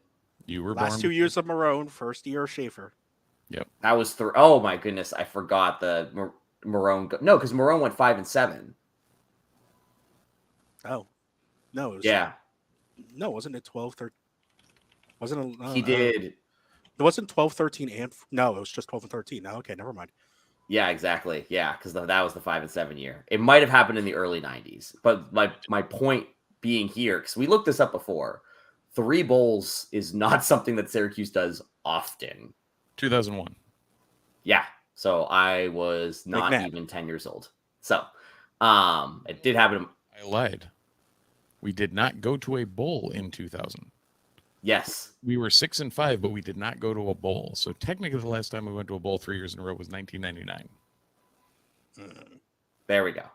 You were Last born 2 years of Marone, first year of Schaefer. Yep. That was oh my goodness, I forgot the Marone. No, because Marone went 5-7. Oh, no, it was, Yeah, no, wasn't it 12-13? Wasn't it? he did. It wasn't 12-13 and no, it was just 12 and 13. No, okay, never mind. Yeah, exactly. Yeah, because that was the 5-7 year. It might have happened in the early 90s. But my point being here, because we looked this up before, 3 bowls is not something that Syracuse does often. 2001. Yeah. So I was not McNabb. even 10 years old. So it did happen. I lied. We did not go to a bowl in 2000. Yes. We were 6-5, but we did not go to a bowl. So technically, the last time we went to a bowl 3 years in a row was 1999. There we go.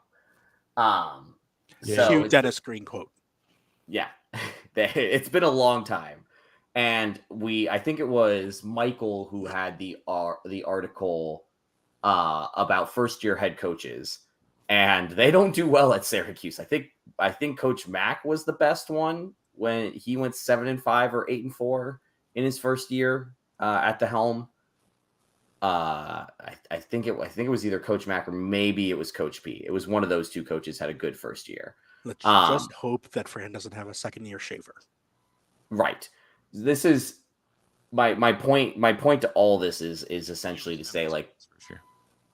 Yeah. Cue Dennis Green quote. Yeah, it's been a long time. And I think it was Michael who had the article about first-year head coaches, and they don't do well at Syracuse. I think Coach Mack was the best one when he went 7-5 or 8-4 in his first year at the helm. I think it was either Coach Mack or maybe it was Coach P. It was one of those 2 coaches had a good first year. Let's just hope that Fran doesn't have a second-year Schaefer. Right. This is my point. My point to all this is essentially to say, like, First year.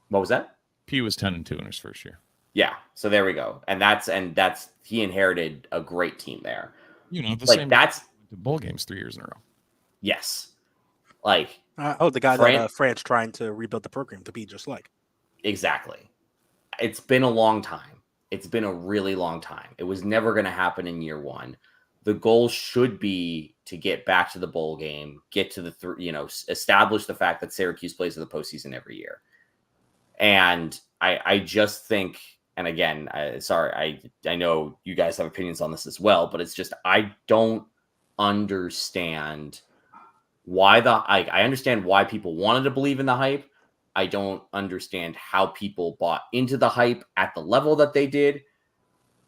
what was that? P was 10-2 in his first year. Yeah. So there we go. And that's he inherited a great team there. You know, the Like same. that's To bowl games 3 years in a row. yes. Like The guy that Fran's trying to rebuild the program to be just like. exactly. It's been a long time. It's been a really long time. It was never going to happen in year 1. The goal should be to get back to the bowl game, get to the establish the fact that Syracuse plays in the postseason every year. And I just think, and again, I know you guys have opinions on this as well, but it's just I don't understand why I understand why people wanted to believe in the hype. I don't understand how people bought into the hype at the level that they did.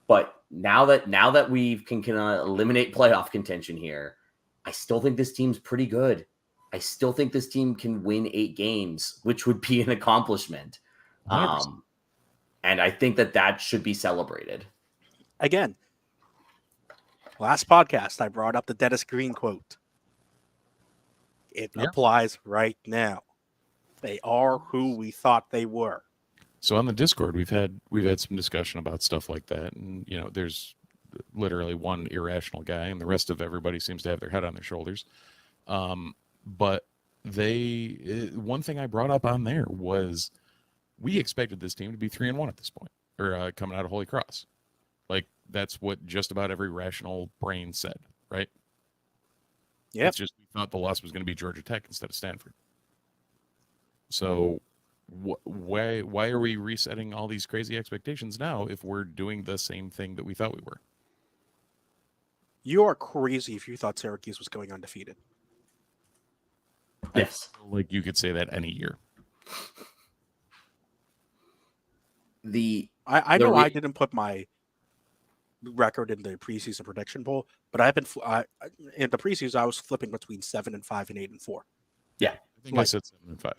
But now that we can eliminate playoff contention here, I still think this team's pretty good. I still think this team can win 8 games, which would be an accomplishment. 100%. And I think that should be celebrated. Again, last podcast, I brought up the Dennis Green quote. It applies right now. They are who we thought they were. So on the Discord, we've had some discussion about stuff like that, and there's literally one irrational guy, and the rest of everybody seems to have their head on their shoulders. But one thing I brought up on there was we expected this team to be 3-1 at this point, or coming out of Holy Cross. Like that's what just about every rational brain said, right? Yeah. It's just we thought the loss was going to be Georgia Tech instead of Stanford. So why are we resetting all these crazy expectations now if we're doing the same thing that we thought we were? You are crazy if you thought Syracuse was going undefeated. Yes. Like you could say that any year. I know I didn't put my record in the preseason prediction poll, but I've been in the preseason I was flipping between 7-5 and 8-4. Yeah, I think I said 7-5.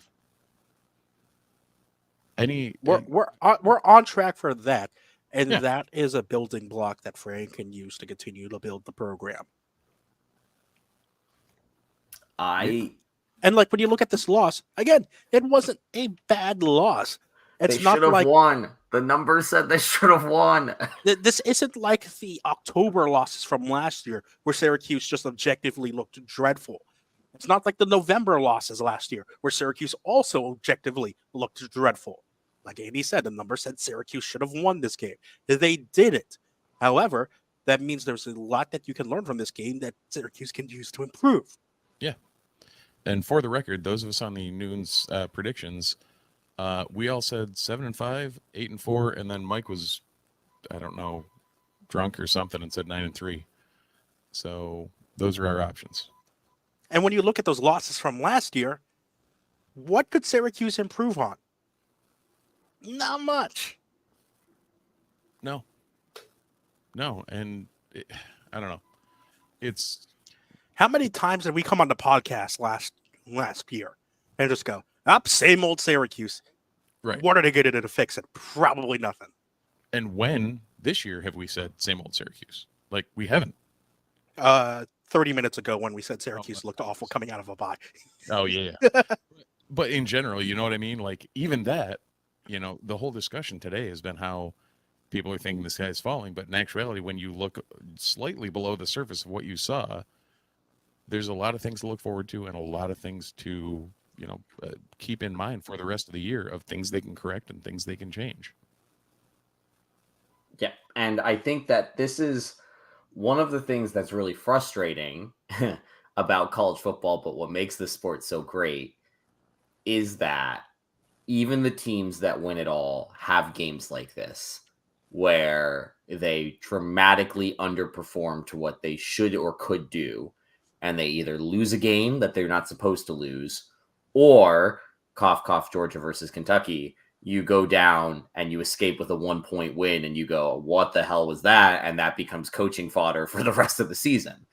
We're on track for that, and that is a building block that Frank can use to continue to build the program. And like when you look at this loss again, it wasn't a bad loss. It's they not should have like won. The numbers said they should have won. This isn't like the October losses from last year where Syracuse just objectively looked dreadful. It's not like the November losses last year where Syracuse also objectively looked dreadful. Like Andy said, the number said Syracuse should have won this game. They didn't. However, that means there's a lot that you can learn from this game that Syracuse can use to improve. Yeah. And for the record, those of us on the Noon's predictions, we all said 7-5, 8-4, and then Mike was, I don't know, drunk or something and said 9-3. So those are our options. And when you look at those losses from last year, what could Syracuse improve on? Not much. No, and I don't know. It's How many times did we come on the podcast last year and just go, same old Syracuse. right. What are they going to do to fix it? Probably nothing. And when this year have we said same old Syracuse? Like, we haven't. 30 minutes ago when we said Syracuse looked awful coming out of a bye. Oh, yeah. But in general, you know what I mean? Like, even that, the whole discussion today has been how people are thinking the sky's falling. But in actuality, when you look slightly below the surface of what you saw, there's a lot of things to look forward to and a lot of things to, keep in mind for the rest of the year of things they can correct and things they can change. Yeah, and I think that this is one of the things that's really frustrating about college football, but what makes this sport so great is that even the teams that win it all have games like this where they dramatically underperform to what they should or could do, and they either lose a game that they're not supposed to lose, or cough, cough, Georgia versus Kentucky, you go down and you escape with a 1-point win and you go, what the hell was that? And that becomes coaching fodder for the rest of the season.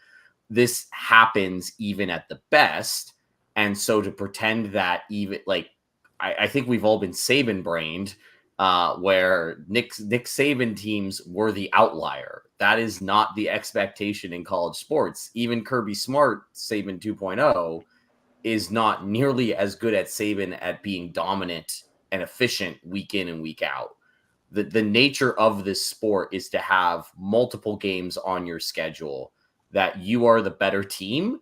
This happens even at the best. And so to pretend that even I think we've all been Saban brained where Nick Saban teams were the outlier. That is not the expectation in college sports. Even Kirby Smart, Saban 2.0, is not nearly as good at Saban at being dominant and efficient week in and week out. The nature of this sport is to have multiple games on your schedule that you are the better team,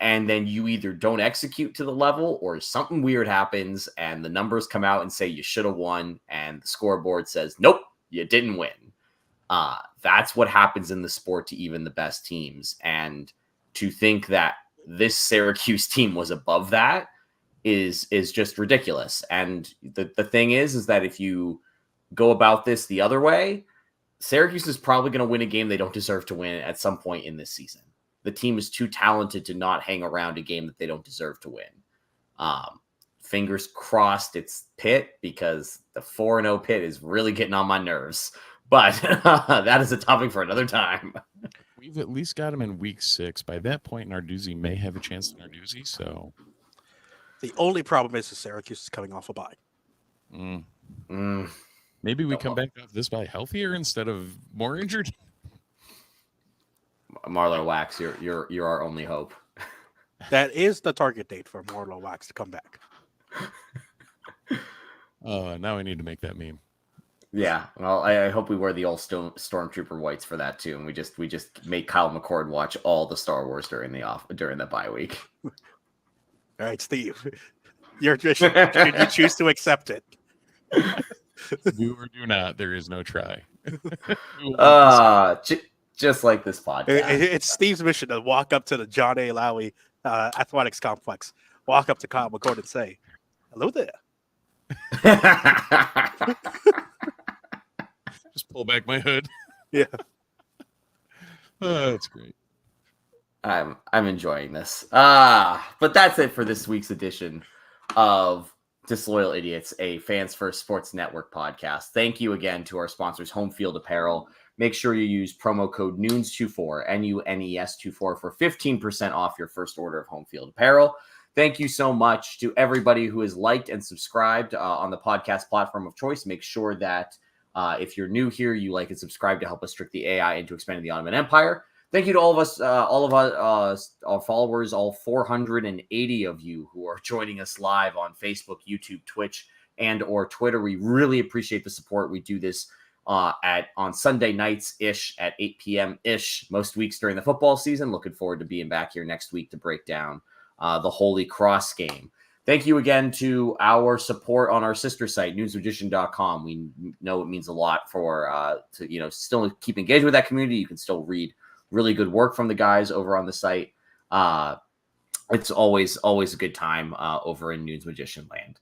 and then you either don't execute to the level or something weird happens and the numbers come out and say you should have won and the scoreboard says, nope, you didn't win. That's what happens in the sport to even the best teams. And to think that this Syracuse team was above that is just ridiculous. And the thing is that if you go about this the other way, Syracuse is probably going to win a game they don't deserve to win at some point in this season. The team is too talented to not hang around a game that they don't deserve to win. Fingers crossed it's Pitt, because the 4-0 Pitt is really getting on my nerves. But that is a topic for another time. We've at least got him in week 6. By that point, Narduzzi may have a chance to Narduzzi. So The only problem is that Syracuse is coming off a bye. Maybe we come back off this bye healthier instead of more injured. Marlo Wax, you're our only hope. That is the target date for Marlo Wax to come back. Now I need to make that meme. Yeah, well, I hope we wear the old Stormtrooper whites for that too, and we just make Kyle McCord watch all the Star Wars during the bye week. All right, Steve, should you choose to accept it? Do or do not. There is no try. Just like this podcast. It's Steve's mission to walk up to the John A. Lowey Athletics Complex, walk up to Kyle McCord and say, "Hello there." Just pull back my hood. Yeah. That's great. I'm enjoying this. But that's it for this week's edition of Disloyal Idiots, a Fans First Sports Network podcast. Thank you again to our sponsors, Home Field Apparel. Make sure you use promo code NUNES24, NUNES24, for 15% off your first order of Home Field Apparel. Thank you so much to everybody who has liked and subscribed on the podcast platform of choice. Make sure that if you're new here, you like and subscribe to help us trick the AI into expanding the Ottoman Empire. Thank you to all of us, our followers, all 480 of you who are joining us live on Facebook, YouTube, Twitch, and or Twitter. We really appreciate the support. We do this on Sunday nights ish at 8 p.m. ish most weeks during the football season. Looking forward to being back here next week to break down the Holy Cross game. Thank you again to our support on our sister site, newsmagician.com. We know it means a lot for to still keep engaged with that community. You can still read really good work from the guys over on the site. It's always a good time over in News Magician land.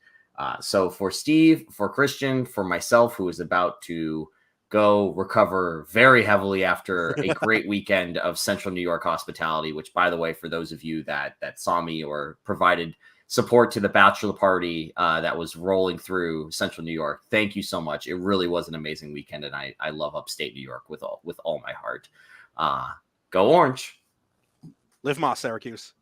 So for Steve, for Christian, for myself, who is about to go recover very heavily after a great weekend of Central New York hospitality, which, by the way, for those of you that saw me or provided support to the bachelor party that was rolling through Central New York, thank you so much. It really was an amazing weekend, and I love upstate New York with all my heart. Go Orange. Live Moss, Syracuse.